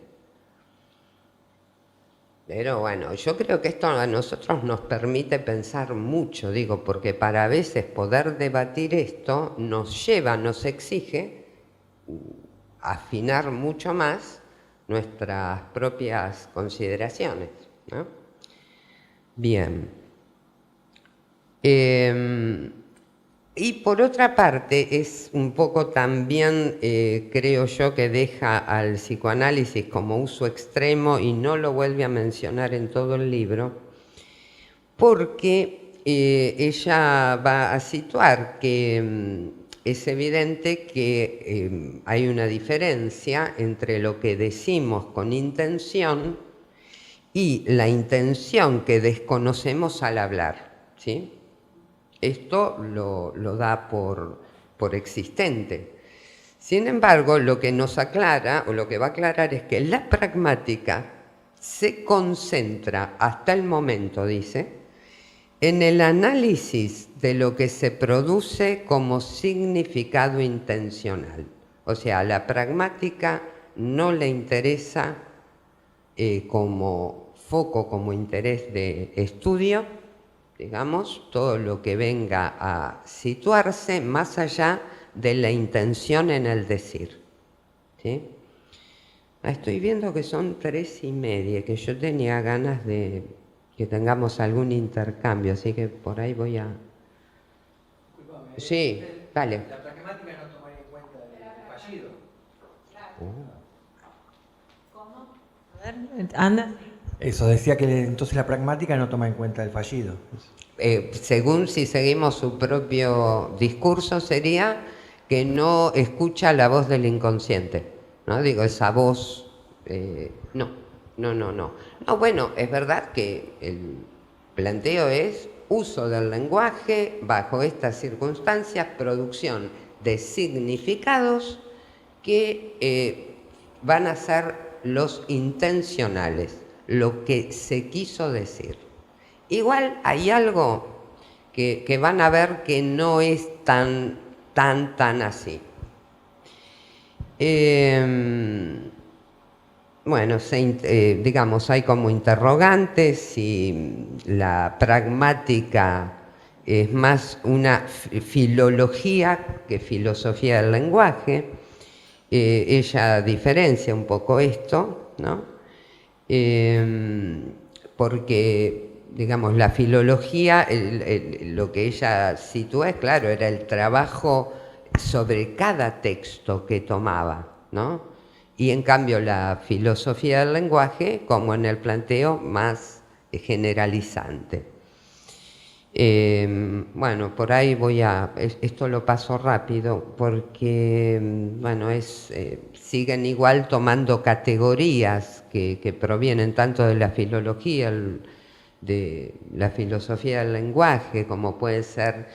Pero bueno, yo creo que esto a nosotros nos permite pensar mucho, digo, porque para a veces poder debatir esto nos lleva, nos exige afinar mucho más nuestras propias consideraciones, ¿no? Bien. Y por otra parte, es un poco también, creo yo, que deja al psicoanálisis como uso extremo y no lo vuelve a mencionar en todo el libro, porque ella va a situar que es evidente que hay una diferencia entre lo que decimos con intención y la intención que desconocemos al hablar, ¿sí? Esto lo da por existente. Sin embargo, lo que nos aclara, o lo que va a aclarar, es que la pragmática se concentra hasta el momento, dice, en el análisis de lo que se produce como significado intencional. O sea, a la pragmática no le interesa como foco, como interés de estudio, digamos, todo lo que venga a situarse más allá de la intención en el decir, ¿sí? Estoy viendo que son 3:30, que yo tenía ganas de que tengamos algún intercambio, así que por ahí voy a... Disculpame, Sí, dale. la pragmática no tomaría en cuenta el fallido. ¿Cómo? A ver, anda. Eso, decía que entonces la pragmática no toma en cuenta el fallido. Según si seguimos su propio discurso, sería que no escucha la voz del inconsciente, ¿no? Digo, esa voz, no. No, bueno, es verdad que el planteo es uso del lenguaje bajo estas circunstancias, producción de significados que van a ser los intencionales, lo que se quiso decir. Igual hay algo que van a ver que no es tan así. Bueno, digamos, hay como interrogantes si la pragmática es más una filología que filosofía del lenguaje. Ella diferencia un poco esto, ¿no? Porque, digamos, la filología, lo que ella sitúa es, claro, era el trabajo sobre cada texto que tomaba, ¿no? Y en cambio la filosofía del lenguaje, como en el planteo más generalizante. Bueno, por ahí esto lo paso rápido porque, bueno, siguen igual tomando categorías que provienen tanto de la filología, de la filosofía del lenguaje, como puede ser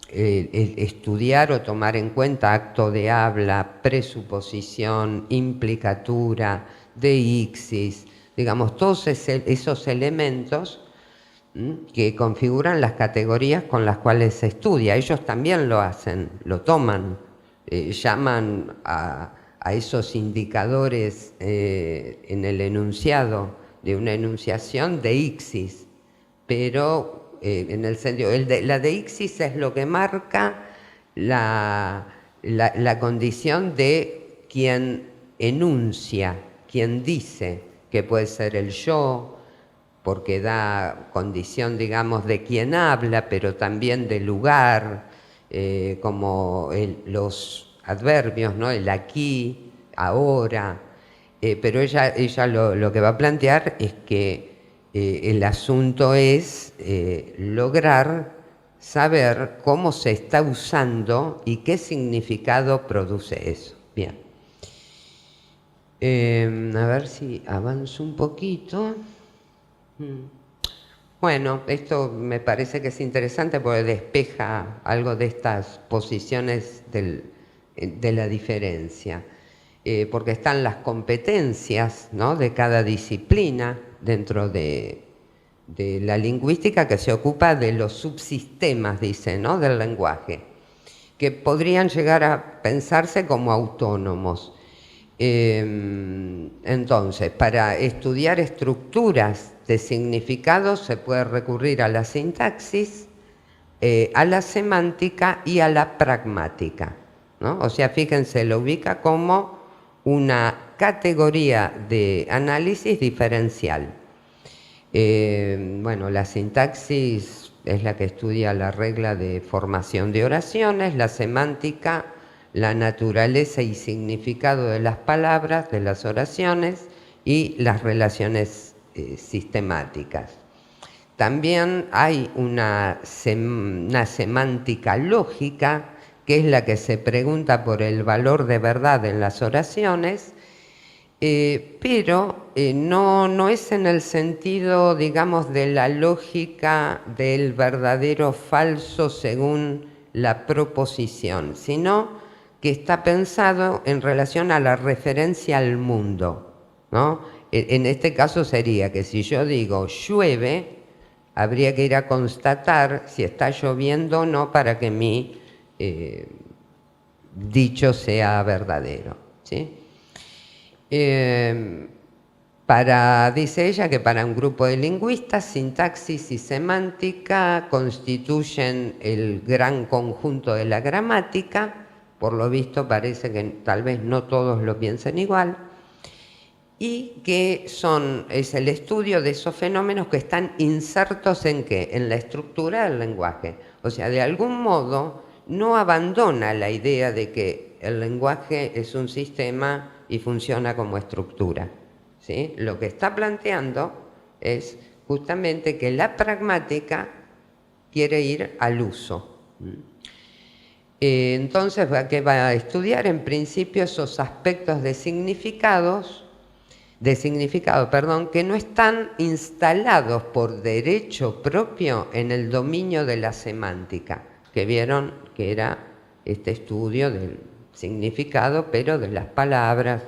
estudiar o tomar en cuenta acto de habla, presuposición, implicatura, deixis, digamos, todos esos elementos que configuran las categorías con las cuales se estudia. Ellos también lo hacen, lo toman, llaman a esos indicadores en el enunciado de una enunciación deixis, pero en el sentido, la deixis es lo que marca la condición de quien enuncia, quien dice, que puede ser el yo, porque da condición, digamos, de quien habla, pero también de lugar, como los adverbios, ¿no? El aquí, ahora, pero ella lo que va a plantear es que el asunto es lograr saber cómo se está usando y qué significado produce eso. Bien. A ver si avanzo un poquito. Bueno, esto me parece que es interesante porque despeja algo de estas posiciones de la diferencia, porque están las competencias, ¿no?, de cada disciplina dentro de la lingüística, que se ocupa de los subsistemas, dice, ¿no?, del lenguaje, que podrían llegar a pensarse como autónomos. Entonces, para estudiar estructuras de significados se puede recurrir a la sintaxis, a la semántica y a la pragmática, ¿no? O sea, fíjense, lo ubica como una categoría de análisis diferencial. Bueno, la sintaxis es la que estudia la regla de formación de oraciones, la semántica, la naturaleza y significado de las palabras, de las oraciones y las relaciones sistemáticas. También hay una semántica lógica, que es la que se pregunta por el valor de verdad en las oraciones, pero no es en el sentido, digamos, de la lógica del verdadero falso según la proposición, sino que está pensado en relación a la referencia al mundo, ¿no? En este caso sería que si yo digo llueve, habría que ir a constatar si está lloviendo o no para que mi dicho sea verdadero, ¿sí? Dice ella que para un grupo de lingüistas, sintaxis y semántica constituyen el gran conjunto de la gramática. Por lo visto parece que tal vez no todos lo piensen igual, y que es el estudio de esos fenómenos que están insertos ¿en qué? En la estructura del lenguaje. O sea, de algún modo no abandona la idea de que el lenguaje es un sistema y funciona como estructura, ¿sí? Lo que está planteando es justamente que la pragmática quiere ir al uso. Entonces, ¿qué va a estudiar? En principio esos aspectos de significado, que no están instalados por derecho propio en el dominio de la semántica, que vieron que era este estudio del significado, pero de las palabras.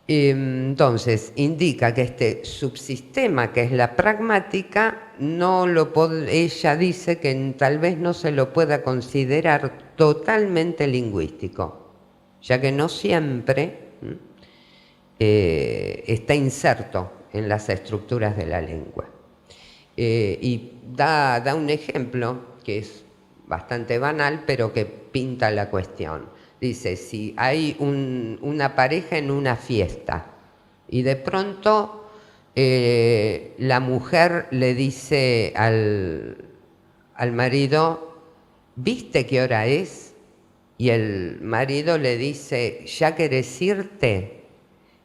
Entonces, indica que este subsistema, que es la pragmática, ella dice que tal vez no se lo pueda considerar totalmente lingüístico, ya que no siempre está inserto en las estructuras de la lengua. Y da un ejemplo que es bastante banal, pero que pinta la cuestión. Dice, si hay una pareja en una fiesta y de pronto la mujer le dice al marido, ¿viste qué hora es? Y el marido le dice, ¿ya querés irte?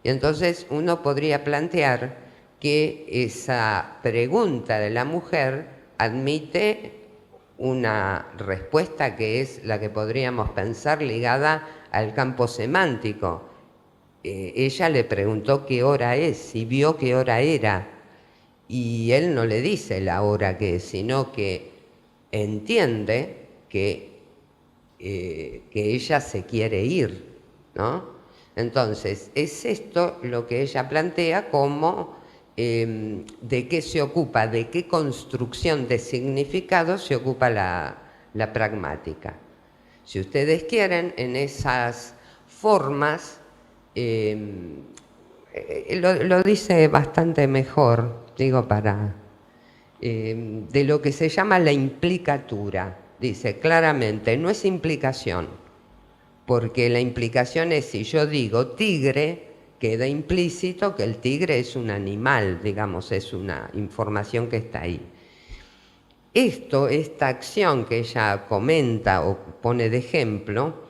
Y entonces uno podría plantear que esa pregunta de la mujer admite una respuesta que es la que podríamos pensar ligada al campo semántico. Ella le preguntó qué hora es, si vio qué hora era, y él no le dice la hora que es, sino que entiende que ella se quiere ir, ¿no? Entonces, es esto lo que ella plantea como de qué se ocupa, de qué construcción de significado se ocupa la pragmática. Si ustedes quieren, en esas formas, lo dice bastante mejor, digo, de lo que se llama la implicatura. Dice claramente, no es implicación, porque la implicación es si yo digo tigre, queda implícito que el tigre es un animal, digamos, es una información que está ahí. Esta acción que ella comenta o pone de ejemplo,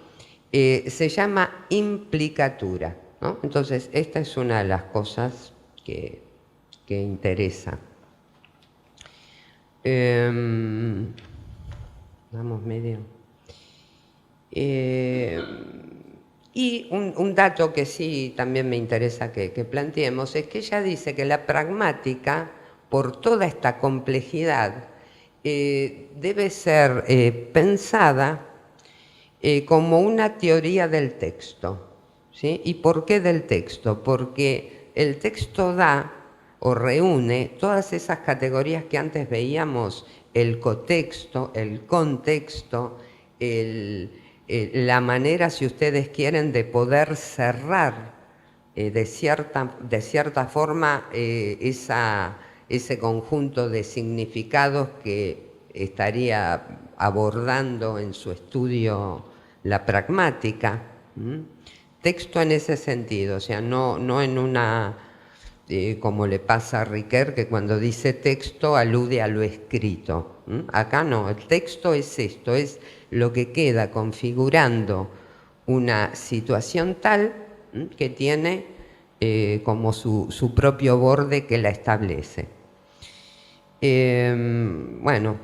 se llama implicatura, ¿no? Entonces, esta es una de las cosas que interesa. Vamos medio. Y un dato que sí también me interesa que planteemos es que ella dice que la pragmática, por toda esta complejidad, debe ser pensada como una teoría del texto, ¿sí? ¿Y por qué del texto? Porque el texto da o reúne todas esas categorías que antes veíamos, el cotexto, el contexto, la manera, si ustedes quieren, de poder cerrar de cierta forma ese conjunto de significados que estaría abordando en su estudio la pragmática. Texto en ese sentido, o sea, no en una, como le pasa a Riquet, que cuando dice texto alude a lo escrito. Acá no, el texto es esto, es lo que queda configurando una situación tal que tiene como su propio borde que la establece. Bueno,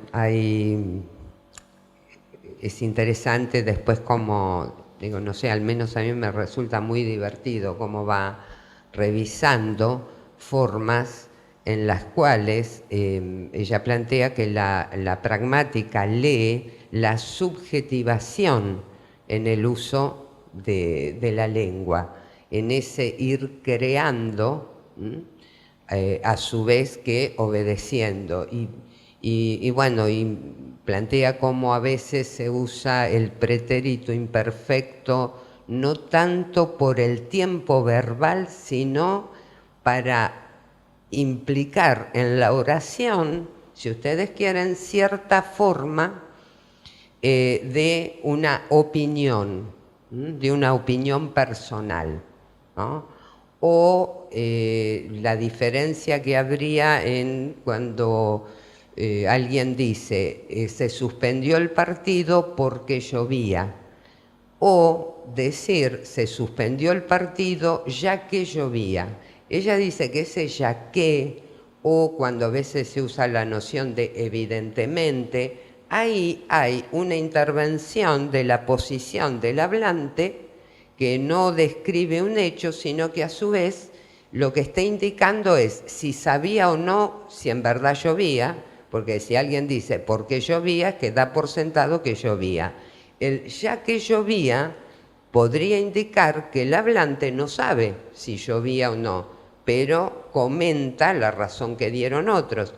es interesante después como, digo, no sé, al menos a mí me resulta muy divertido cómo va revisando formas en las cuales ella plantea que la pragmática lee la subjetivación en el uso de la lengua, en ese ir creando, a su vez que obedeciendo. Y bueno, y plantea cómo a veces se usa el pretérito imperfecto no tanto por el tiempo verbal, sino para implicar en la oración, si ustedes quieren, cierta forma de una opinión, de una opinión personal, ¿no? O la diferencia que habría en cuando alguien dice se suspendió el partido porque llovía, o decir se suspendió el partido ya que llovía. Ella dice que ese ya que, o cuando a veces se usa la noción de evidentemente, ahí hay una intervención de la posición del hablante que no describe un hecho, sino que a su vez lo que está indicando es si sabía o no, si en verdad llovía, porque si alguien dice por qué llovía, que da por sentado que llovía. El ya que llovía podría indicar que el hablante no sabe si llovía o no, pero comenta la razón que dieron otros.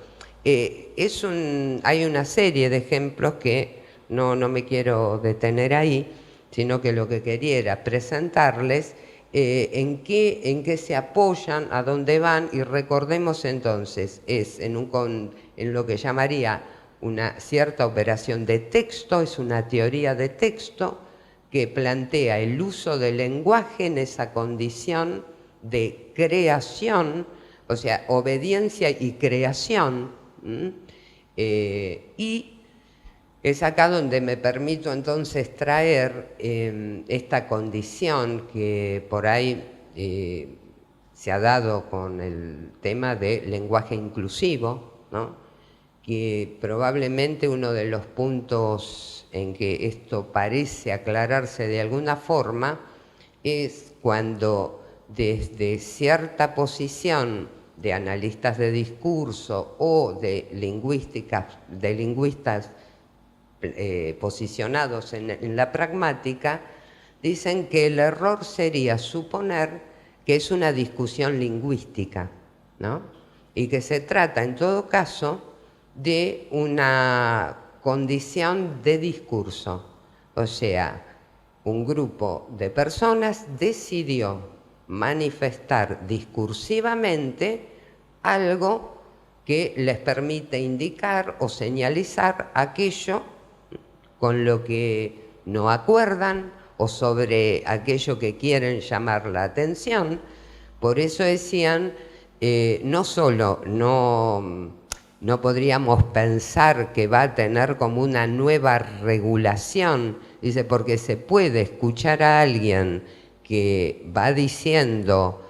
Hay una serie de ejemplos que no me quiero detener ahí, sino que lo que quería era presentarles en qué se apoyan, a dónde van, y recordemos entonces, es en lo que llamaría una cierta operación de texto, es una teoría de texto que plantea el uso del lenguaje en esa condición de creación, o sea, obediencia y creación, y es acá donde me permito entonces traer esta condición que por ahí se ha dado con el tema de lenguaje inclusivo, ¿no? Que probablemente uno de los puntos en que esto parece aclararse de alguna forma es cuando desde cierta posición de analistas de discurso o de lingüistas posicionados en la pragmática, dicen que el error sería suponer que es una discusión lingüística, ¿no? Y que se trata, en todo caso, de una condición de discurso. O sea, un grupo de personas decidió manifestar discursivamente algo que les permite indicar o señalizar aquello con lo que no acuerdan o sobre aquello que quieren llamar la atención. Por eso decían, no solo no podríamos pensar que va a tener como una nueva regulación, dice, porque se puede escuchar a alguien que va diciendo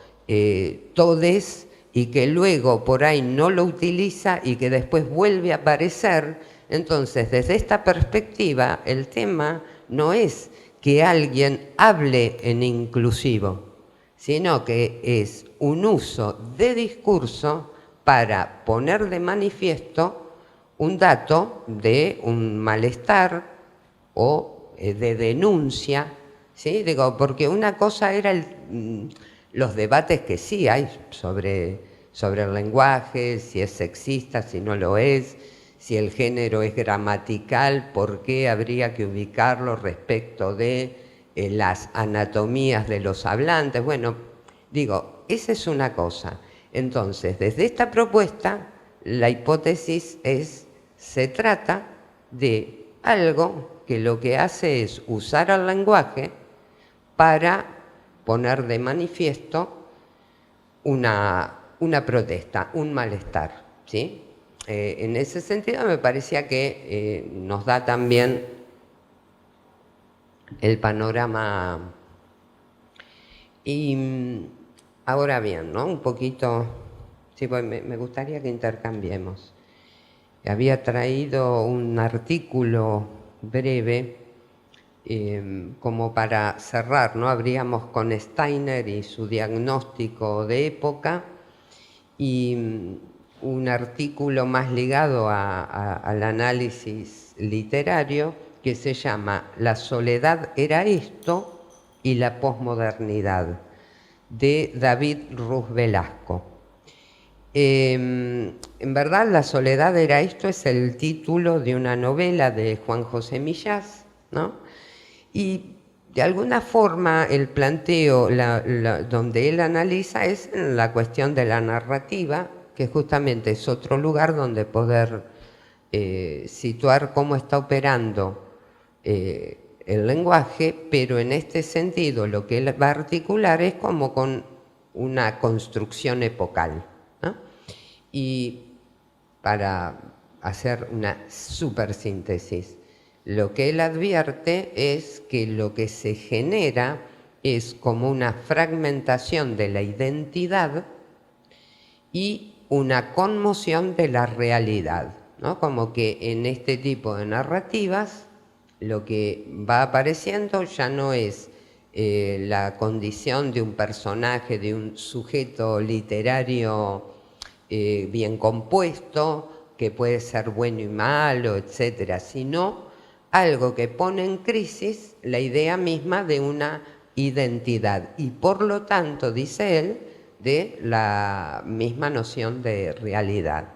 todes y que luego por ahí no lo utiliza y que después vuelve a aparecer. Entonces, desde esta perspectiva, el tema no es que alguien hable en inclusivo, sino que es un uso de discurso para poner de manifiesto un dato de un malestar o de denuncia, ¿sí? Digo, porque una cosa era los debates que sí hay sobre el lenguaje, si es sexista, si no lo es, si el género es gramatical, por qué habría que ubicarlo respecto de las anatomías de los hablantes. Bueno, digo, esa es una cosa. Entonces, desde esta propuesta, la hipótesis es, se trata de algo que lo que hace es usar el lenguaje para poner de manifiesto una protesta, un malestar, ¿sí? En ese sentido me parecía que nos da también el panorama. Y ahora bien, ¿no? Un poquito, sí, pues me gustaría que intercambiemos. Había traído un artículo breve como para cerrar, ¿no? Abríamos con Steiner y su diagnóstico de época y un artículo más ligado al análisis literario que se llama La soledad era esto y la posmodernidad, de David Ruz Velasco. En verdad, La soledad era esto es el título de una novela de Juan José Millás, ¿no? Y de alguna forma el planteo donde él analiza es en la cuestión de la narrativa, que justamente es otro lugar donde poder situar cómo está operando el lenguaje, pero en este sentido lo que él va a articular es como con una construcción epocal, ¿no? Y para hacer una supersíntesis, lo que él advierte es que lo que se genera es como una fragmentación de la identidad y una conmoción de la realidad, ¿no? Como que en este tipo de narrativas lo que va apareciendo ya no es la condición de un personaje, de un sujeto literario bien compuesto, que puede ser bueno y malo, etcétera, sino algo que pone en crisis la idea misma de una identidad y por lo tanto, dice él, de la misma noción de realidad.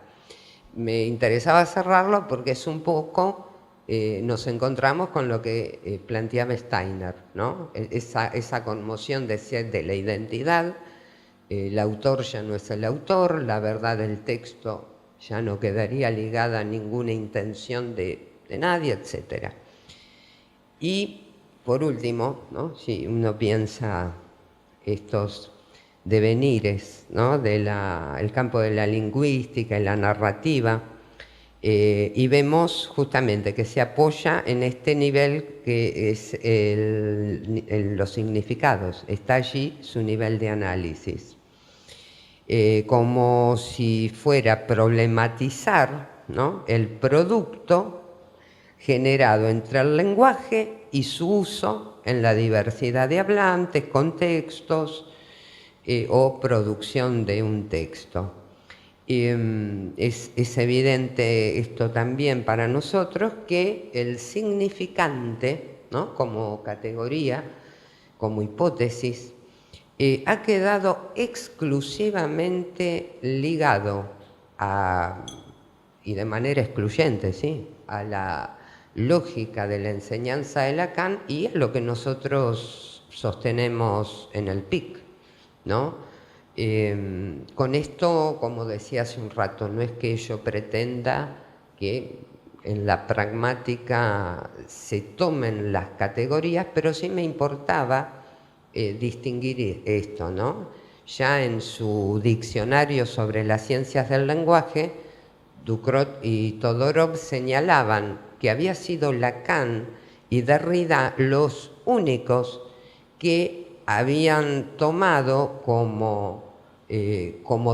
Me interesaba cerrarlo porque es un poco, nos encontramos con lo que planteaba Steiner, ¿no? Esa conmoción de la identidad, el autor ya no es el autor, la verdad del texto ya no quedaría ligada a ninguna intención de nadie, etc. Y por último, ¿no? Si uno piensa estos devenires, ¿no? El campo de la lingüística y la narrativa, y vemos justamente que se apoya en este nivel que es los significados, está allí su nivel de análisis. Como si fuera problematizar, ¿no? El producto generado entre el lenguaje y su uso en la diversidad de hablantes, contextos o producción de un texto. Es evidente esto también para nosotros que el significante, ¿no? Como categoría, como hipótesis, ha quedado exclusivamente ligado y de manera excluyente, ¿sí?, a la lógica de la enseñanza de Lacan y a lo que nosotros sostenemos en el PIC, ¿no? Con esto, como decía hace un rato, no es que yo pretenda que en la pragmática se tomen las categorías, pero sí me importaba distinguir esto, ¿no? Ya en su diccionario sobre las ciencias del lenguaje, Ducrot y Todorov señalaban que había sido Lacan y Derrida los únicos que habían tomado como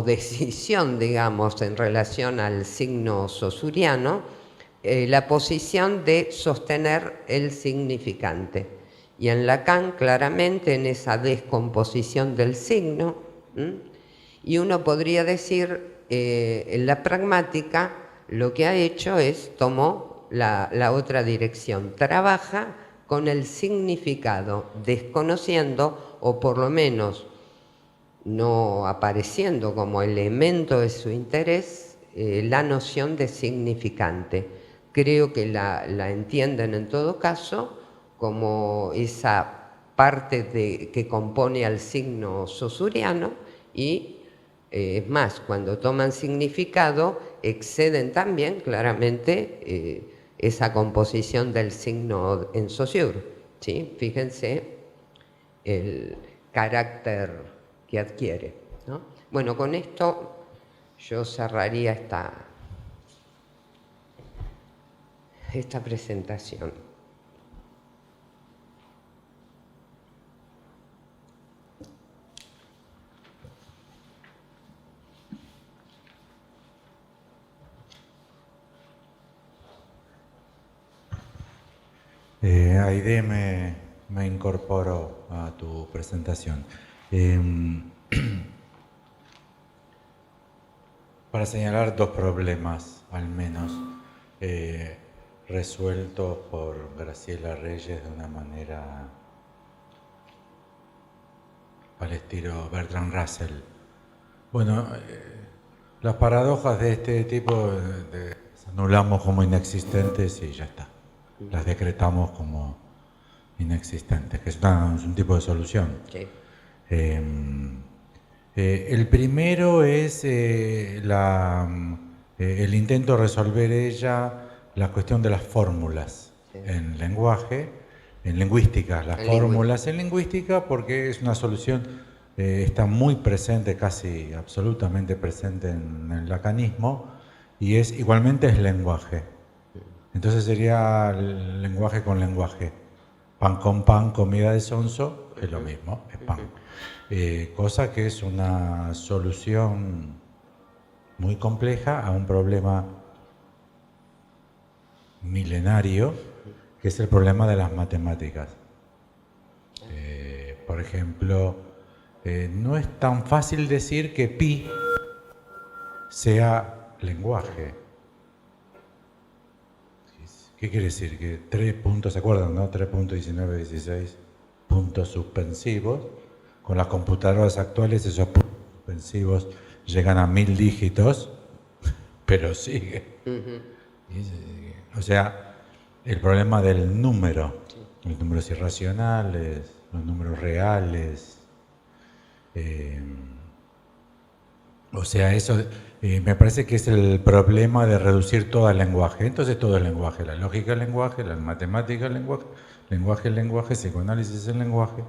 decisión, digamos, en relación al signo saussuriano, la posición de sostener el significante. Y en Lacan, claramente, en esa descomposición del signo, y uno podría decir, en la pragmática, lo que ha hecho es, tomó la otra dirección, trabaja con el significado, desconociendo, o por lo menos no apareciendo como elemento de su interés, la noción de significante. Creo que la entienden en todo caso como esa parte que compone al signo saussuriano y, es más, cuando toman significado, exceden también claramente esa composición del signo en Saussure, ¿sí? Fíjense el carácter que adquiere, ¿no? Bueno, con esto yo cerraría esta presentación. Aide, me incorporo a tu presentación. Para señalar dos problemas, al menos, resueltos por Graciela Reyes de una manera al estilo Bertrand Russell. Bueno, las paradojas de este tipo las anulamos como inexistentes y ya está. Las decretamos como inexistentes, que es un tipo de solución. Sí. El primero es el intento de resolver ella la cuestión de las fórmulas en lenguaje, en lingüística, las fórmulas en lingüística, porque es una solución, está muy presente, casi absolutamente presente en el lacanismo, y igualmente es lenguaje. Entonces sería el lenguaje con lenguaje. Pan con pan, comida de sonso, es lo mismo, es pan. Cosa que es una solución muy compleja a un problema milenario, que es el problema de las matemáticas. Por ejemplo, no es tan fácil decir que pi sea lenguaje. ¿Qué quiere decir? Que 3 puntos, ¿se acuerdan, no? 3.1916 puntos suspensivos. Con las computadoras actuales esos puntos suspensivos llegan a 1000 dígitos, pero sigue. O sea, el problema del número, los números irracionales, los números reales. O sea, eso me parece que es el problema de reducir todo al lenguaje. Entonces todo es lenguaje, la lógica es lenguaje, la matemática es lenguaje, psicoanálisis es lenguaje,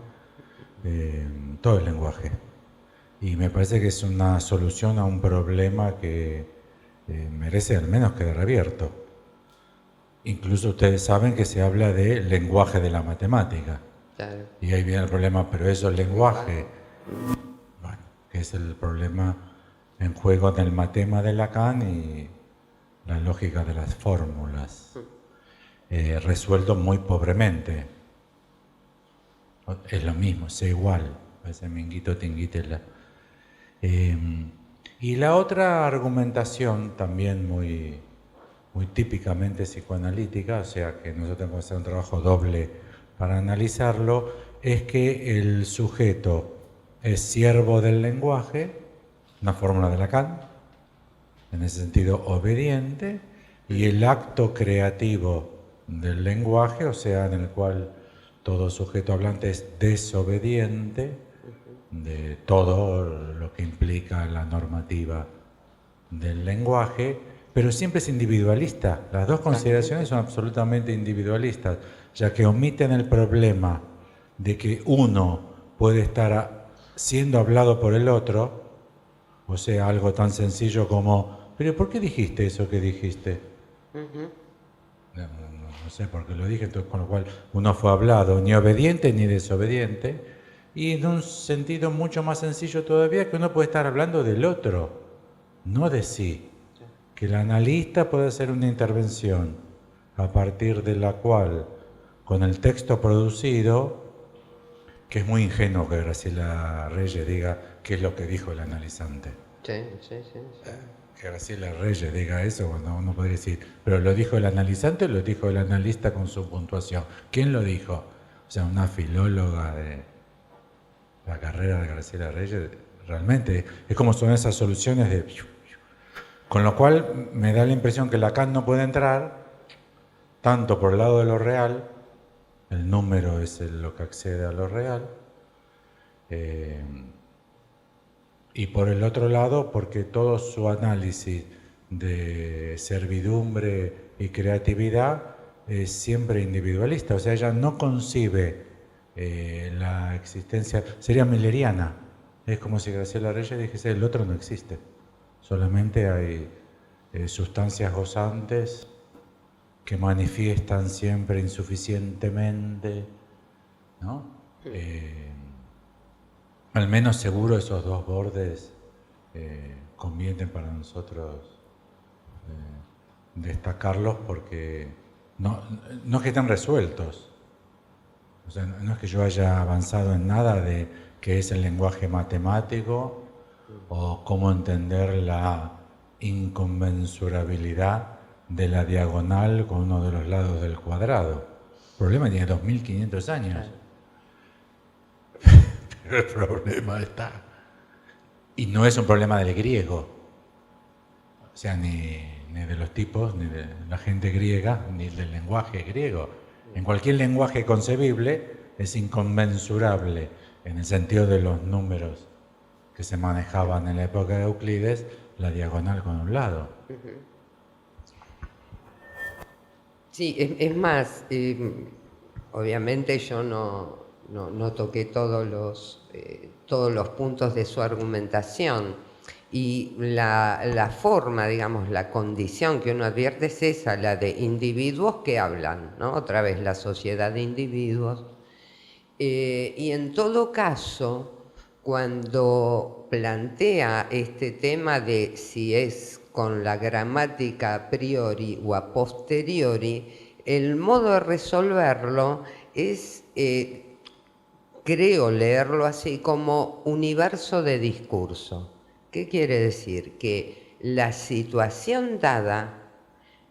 todo es lenguaje. Y me parece que es una solución a un problema que merece al menos quedar abierto. Incluso ustedes saben que se habla de lenguaje de la matemática. Claro. Y ahí viene el problema, pero eso es lenguaje. Bueno, que es el problema en juego del matema de Lacan y la lógica de las fórmulas, resuelto muy pobremente. Es lo mismo, es igual, ese minguito tinguitela. Y la otra argumentación también muy típicamente psicoanalítica, o sea que nosotros tenemos que hacer un trabajo doble para analizarlo, es que el sujeto es siervo del lenguaje, una fórmula de Lacan, en ese sentido obediente, y el acto creativo del lenguaje, o sea, en el cual todo sujeto hablante es desobediente de todo lo que implica la normativa del lenguaje, pero siempre es individualista. Las dos consideraciones son absolutamente individualistas, ya que omiten el problema de que uno puede estar siendo hablado por el otro. O sea, algo tan sencillo como, ¿pero por qué dijiste eso que dijiste? No sé por qué lo dije, entonces con lo cual uno fue hablado, ni obediente ni desobediente, y en un sentido mucho más sencillo todavía, que uno puede estar hablando del otro, no de sí. Que el analista puede hacer una intervención a partir de la cual, con el texto producido, que es muy ingenuo que Graciela Reyes diga qué es lo que dijo el analizante. Sí. Que Graciela Reyes diga eso, cuando uno podría decir, pero ¿lo dijo el analizante o lo dijo el analista con su puntuación? ¿Quién lo dijo? O sea, una filóloga de la carrera de Graciela Reyes, realmente es como son esas soluciones de... Con lo cual me da la impresión que Lacan no puede entrar tanto por el lado de lo real, el número es lo que accede a lo real, y por el otro lado porque todo su análisis de servidumbre y creatividad es siempre individualista, o sea, ella no concibe la existencia, sería milleriana, es como si Graciela Reyes dijese el otro no existe. Solamente hay sustancias gozantes que manifiestan siempre insuficientemente, ¿no? Al menos seguro esos dos bordes convienen para nosotros destacarlos porque no es que estén resueltos. O sea, no es que yo haya avanzado en nada de qué es el lenguaje matemático o cómo entender la inconmensurabilidad de la diagonal con uno de los lados del cuadrado. El problema tiene 2500 años. Pero el problema está. Y no es un problema del griego. O sea, ni de los tipos, ni de la gente griega, ni del lenguaje griego. En cualquier lenguaje concebible es inconmensurable en el sentido de los números que se manejaban en la época de Euclides, la diagonal con un lado. Sí, es más, obviamente yo no toqué todos los puntos de su argumentación y la forma, digamos, la condición que uno advierte es esa, la de individuos que hablan, ¿no? Otra vez la sociedad de individuos. Y en todo caso, cuando plantea este tema de si es con la gramática a priori o a posteriori, el modo de resolverlo es, creo leerlo así, como universo de discurso. ¿Qué quiere decir? Que la situación dada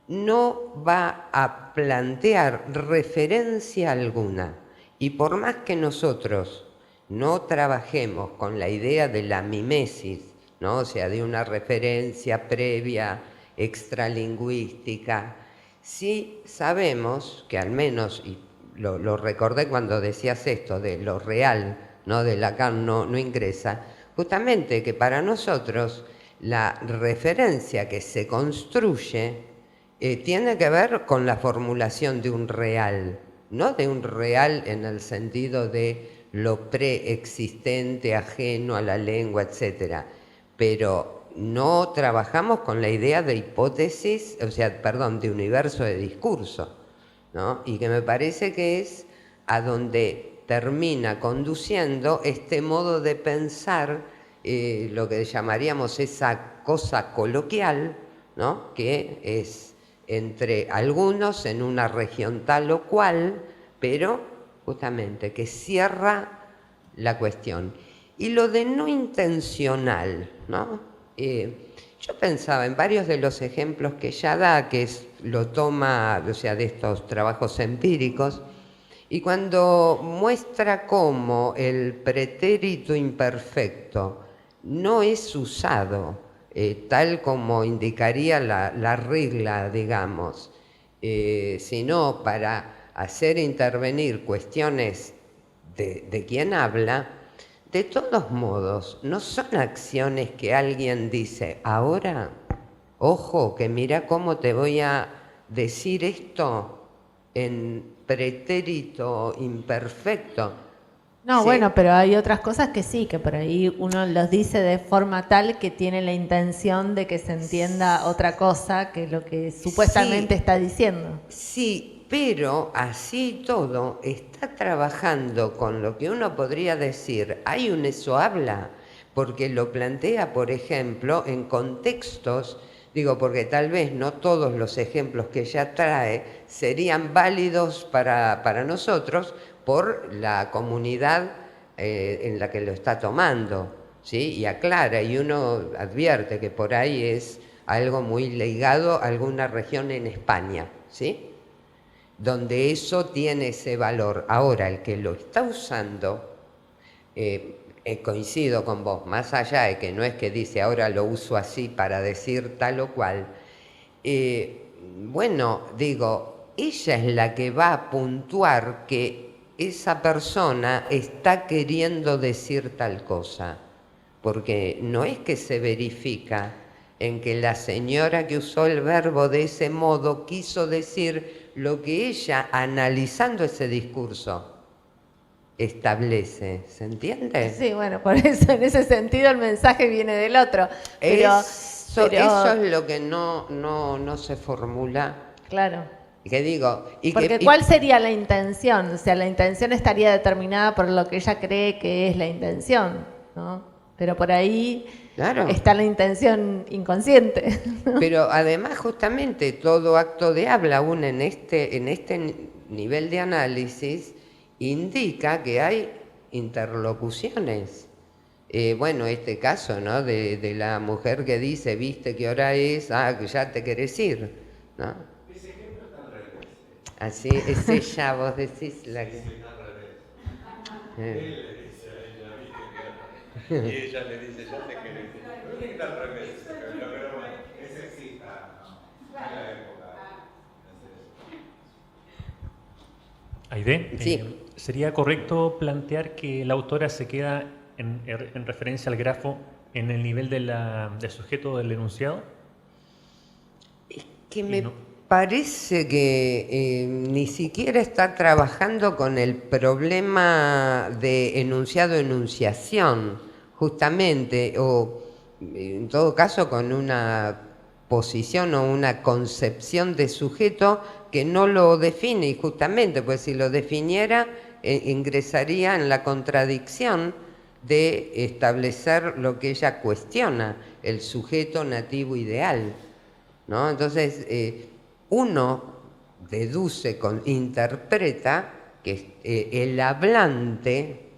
no va a plantear referencia alguna, y por más que nosotros no trabajemos con la idea de la mimesis, ¿no? O sea, de una referencia previa extralingüística, sí sabemos que al menos, y lo recordé cuando decías esto de lo real, ¿no? De Lacan no ingresa, justamente que para nosotros la referencia que se construye tiene que ver con la formulación de un real, no de un real en el sentido de lo preexistente, ajeno a la lengua, etc. Pero no trabajamos con la idea de hipótesis, o sea, perdón, de universo de discurso, ¿no? Y que me parece que es a donde termina conduciendo este modo de pensar, lo que llamaríamos esa cosa coloquial, ¿no? Que es entre algunos en una región tal o cual, pero justamente que cierra la cuestión. Y lo de no intencional, ¿no? Yo pensaba en varios de los ejemplos que ella da, que lo toma, o sea, de estos trabajos empíricos, y cuando muestra cómo el pretérito imperfecto no es usado tal como indicaría la regla, digamos, sino para hacer intervenir cuestiones de quien habla, de todos modos, no son acciones que alguien dice, ahora, ojo, que mira cómo te voy a decir esto en pretérito imperfecto. No, ¿sí? bueno, pero hay otras cosas que sí, que por ahí uno los dice de forma tal que tiene la intención de que se entienda otra cosa que lo que supuestamente está diciendo. Sí, pero así todo está trabajando con lo que uno podría decir, hay un eso habla, porque lo plantea, por ejemplo, en contextos, digo, porque tal vez no todos los ejemplos que ella trae serían válidos para nosotros por la comunidad en la que lo está tomando, ¿sí? Y aclara, y uno advierte que por ahí es algo muy ligado a alguna región en España, ¿sí? Donde eso tiene ese valor. Ahora, el que lo está usando, coincido con vos, más allá de que no es que dice ahora lo uso así para decir tal o cual, bueno, digo, ella es la que va a puntuar que esa persona está queriendo decir tal cosa, porque no es que se verifica en que la señora que usó el verbo de ese modo quiso decir lo que ella, analizando ese discurso, establece. ¿Se entiende? Sí, bueno, por eso en ese sentido el mensaje viene del otro. Pero, Eso es lo que no se formula. Claro. ¿Qué digo? Porque ¿cuál sería la intención? O sea, la intención estaría determinada por lo que ella cree que es la intención, ¿no? Pero por ahí claro, está la intención inconsciente, ¿no? Pero además justamente todo acto de habla, aún en este nivel de análisis, indica que hay interlocuciones. Bueno, este caso, ¿no? De la mujer que dice, ¿viste qué hora es? Ah, que ya te querés ir, ¿no? Ese ejemplo está al revés. Así es ella, vos decís la que... Él le dice a ella, ¿viste qué hora es? Y ella le dice, ya te querés ir. Pero tiene que estar al revés. Pero bueno, es sexista, ¿no? En la época. Aide, Sí. ¿sería correcto plantear que la autora se queda en referencia al grafo en el nivel del sujeto del enunciado? Es que me parece que ni siquiera está trabajando con el problema de enunciado-enunciación, justamente, o en todo caso con una posición o una concepción de sujeto que no lo define, y justamente, pues si lo definiera, ingresaría en la contradicción de establecer lo que ella cuestiona, el sujeto nativo ideal, ¿no? Entonces, uno deduce, interpreta que el hablante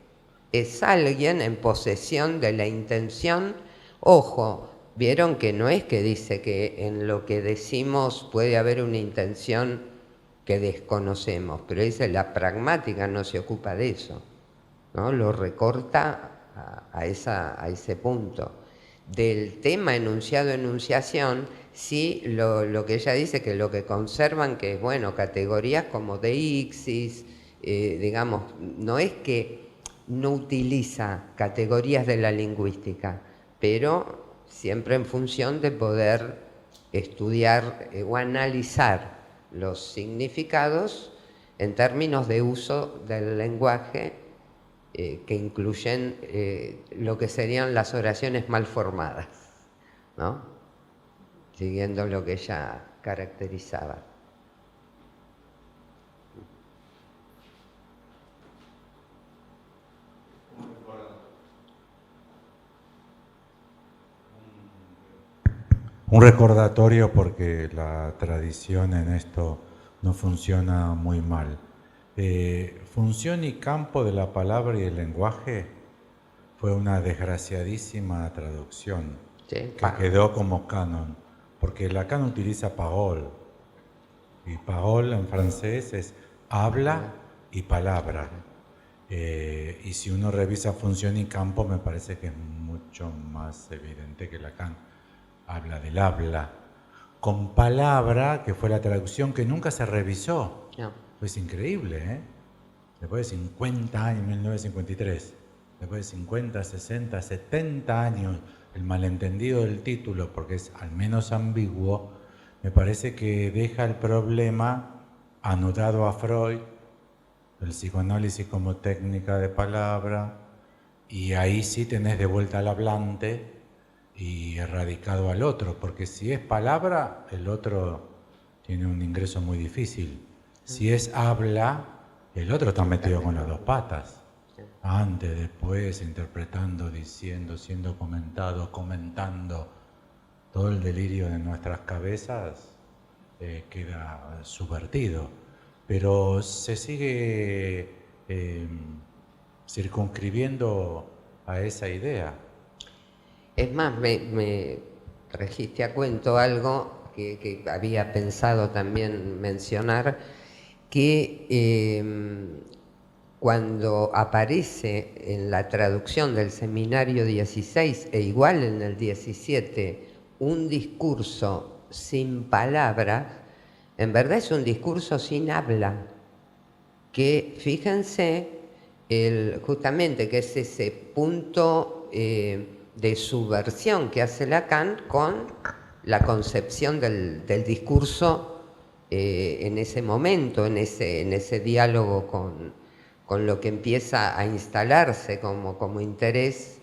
es alguien en posesión de la intención. Ojo, vieron que no es que dice que en lo que decimos puede haber una intención que desconocemos, pero dice la pragmática no se ocupa de eso, ¿no? Lo recorta a ese punto. Del tema enunciado-enunciación, sí, lo que ella dice, que lo que conservan, que es, bueno, categorías como deixis, digamos, no es que no utiliza categorías de la lingüística, pero siempre en función de poder estudiar o analizar los significados en términos de uso del lenguaje, que incluyen lo que serían las oraciones mal formadas, ¿no? Siguiendo lo que ella caracterizaba. Un recordatorio, porque la tradición en esto no funciona muy mal. Función y campo de la palabra y el lenguaje fue una desgraciadísima traducción, Sí, que quedó como canon, porque Lacan utiliza parole, y parole en francés es habla y palabra. Y si uno revisa función y campo, me parece que es mucho más evidente que Lacan habla del habla, con palabra, que fue la traducción que nunca se revisó. no. Pues increíble, ¿eh? Después de 50 años, 1953, después de 50, 60, 70 años, el malentendido del título, porque es al menos ambiguo, me parece que deja el problema anudado a Freud, el psicoanálisis como técnica de palabra, y ahí sí tenés de vuelta al hablante y erradicado al otro, porque si es palabra, el otro tiene un ingreso muy difícil. Si es habla, el otro está metido con las dos patas. Antes, después, interpretando, diciendo, siendo comentado, comentando. Todo el delirio de nuestras cabezas queda subvertido. Pero se sigue circunscribiendo a esa idea. Es más, me trajiste a cuento algo que había pensado también mencionar, que cuando aparece en la traducción del seminario 16 e igual en el 17 un discurso sin palabras, en verdad es un discurso sin habla, que fíjense justamente que es ese punto de subversión que hace Lacan con la concepción del discurso en ese momento, en ese diálogo con lo que empieza a instalarse como interés,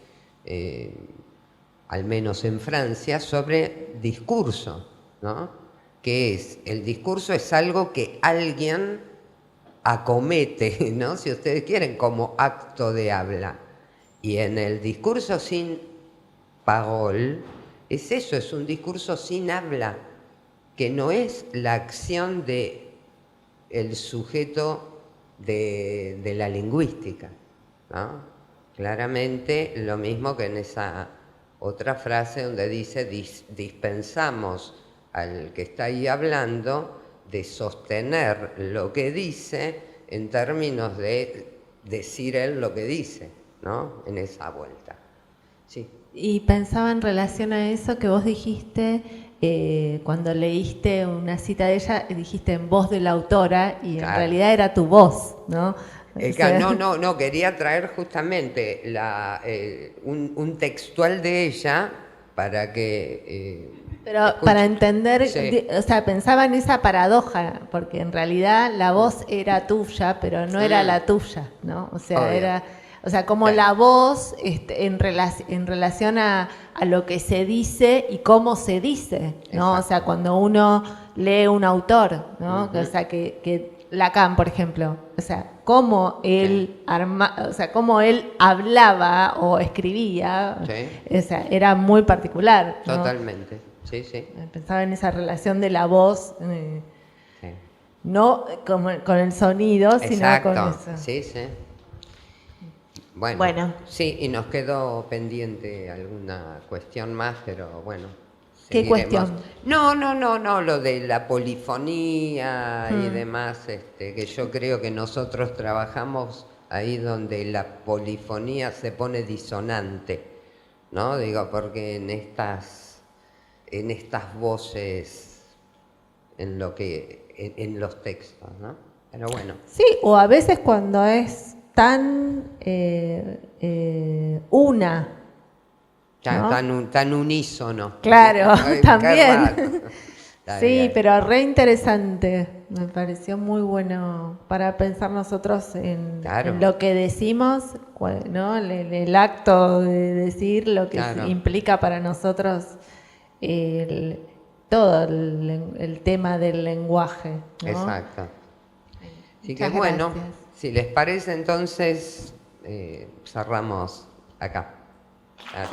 al menos en Francia, sobre discurso, ¿no? Que es, el discurso es algo que alguien acomete, ¿no? Si ustedes quieren, como acto de habla. Y en el discurso sin parole, es eso, es un discurso sin habla, que no es la acción de el sujeto de la lingüística, ¿no? Claramente lo mismo que en esa otra frase donde dice dispensamos al que está ahí hablando de sostener lo que dice en términos de decir él lo que dice, ¿no? En esa vuelta. Sí. Y pensaba en relación a eso que vos dijiste, cuando leíste una cita de ella, dijiste en voz de la autora y en realidad era tu voz, ¿no? No, quería traer justamente un textual de ella para que... Pero escuche. para entender, Sí. o sea, pensaba en esa paradoja, porque en realidad la voz era tuya, pero no era la tuya, ¿no? O sea, Obvio. como Claro. la voz en relación a lo que se dice y cómo se dice, ¿no? Exacto. O sea, cuando uno lee un autor, ¿no? Ujú. O sea, que Lacan, por ejemplo, o sea, cómo él cómo él hablaba o escribía, Sí. o sea, era muy particular, ¿no? Totalmente, sí. Pensaba en esa relación de la voz, Sí. no con el sonido, sino con Exacto, eso. sí. Bueno. Sí, y nos quedó pendiente alguna cuestión más, pero bueno. ¿Qué seguiremos. cuestión? No, lo de la polifonía y demás, que yo creo que nosotros trabajamos ahí donde la polifonía se pone disonante, ¿no? Digo, porque en estas voces, en los textos, ¿no? Pero bueno. Sí, o a veces cuando es tan una, ¿no? Tan unísono. Claro, Ay, qué también. raro. Está Sí, bien. pero re interesante. Me pareció muy bueno para pensar nosotros en lo que decimos, ¿no? El acto de decir lo que Claro. implica para nosotros todo el tema del lenguaje, ¿no? Exacto. Así que Muchas bueno, gracias. si les parece entonces cerramos acá. Claro.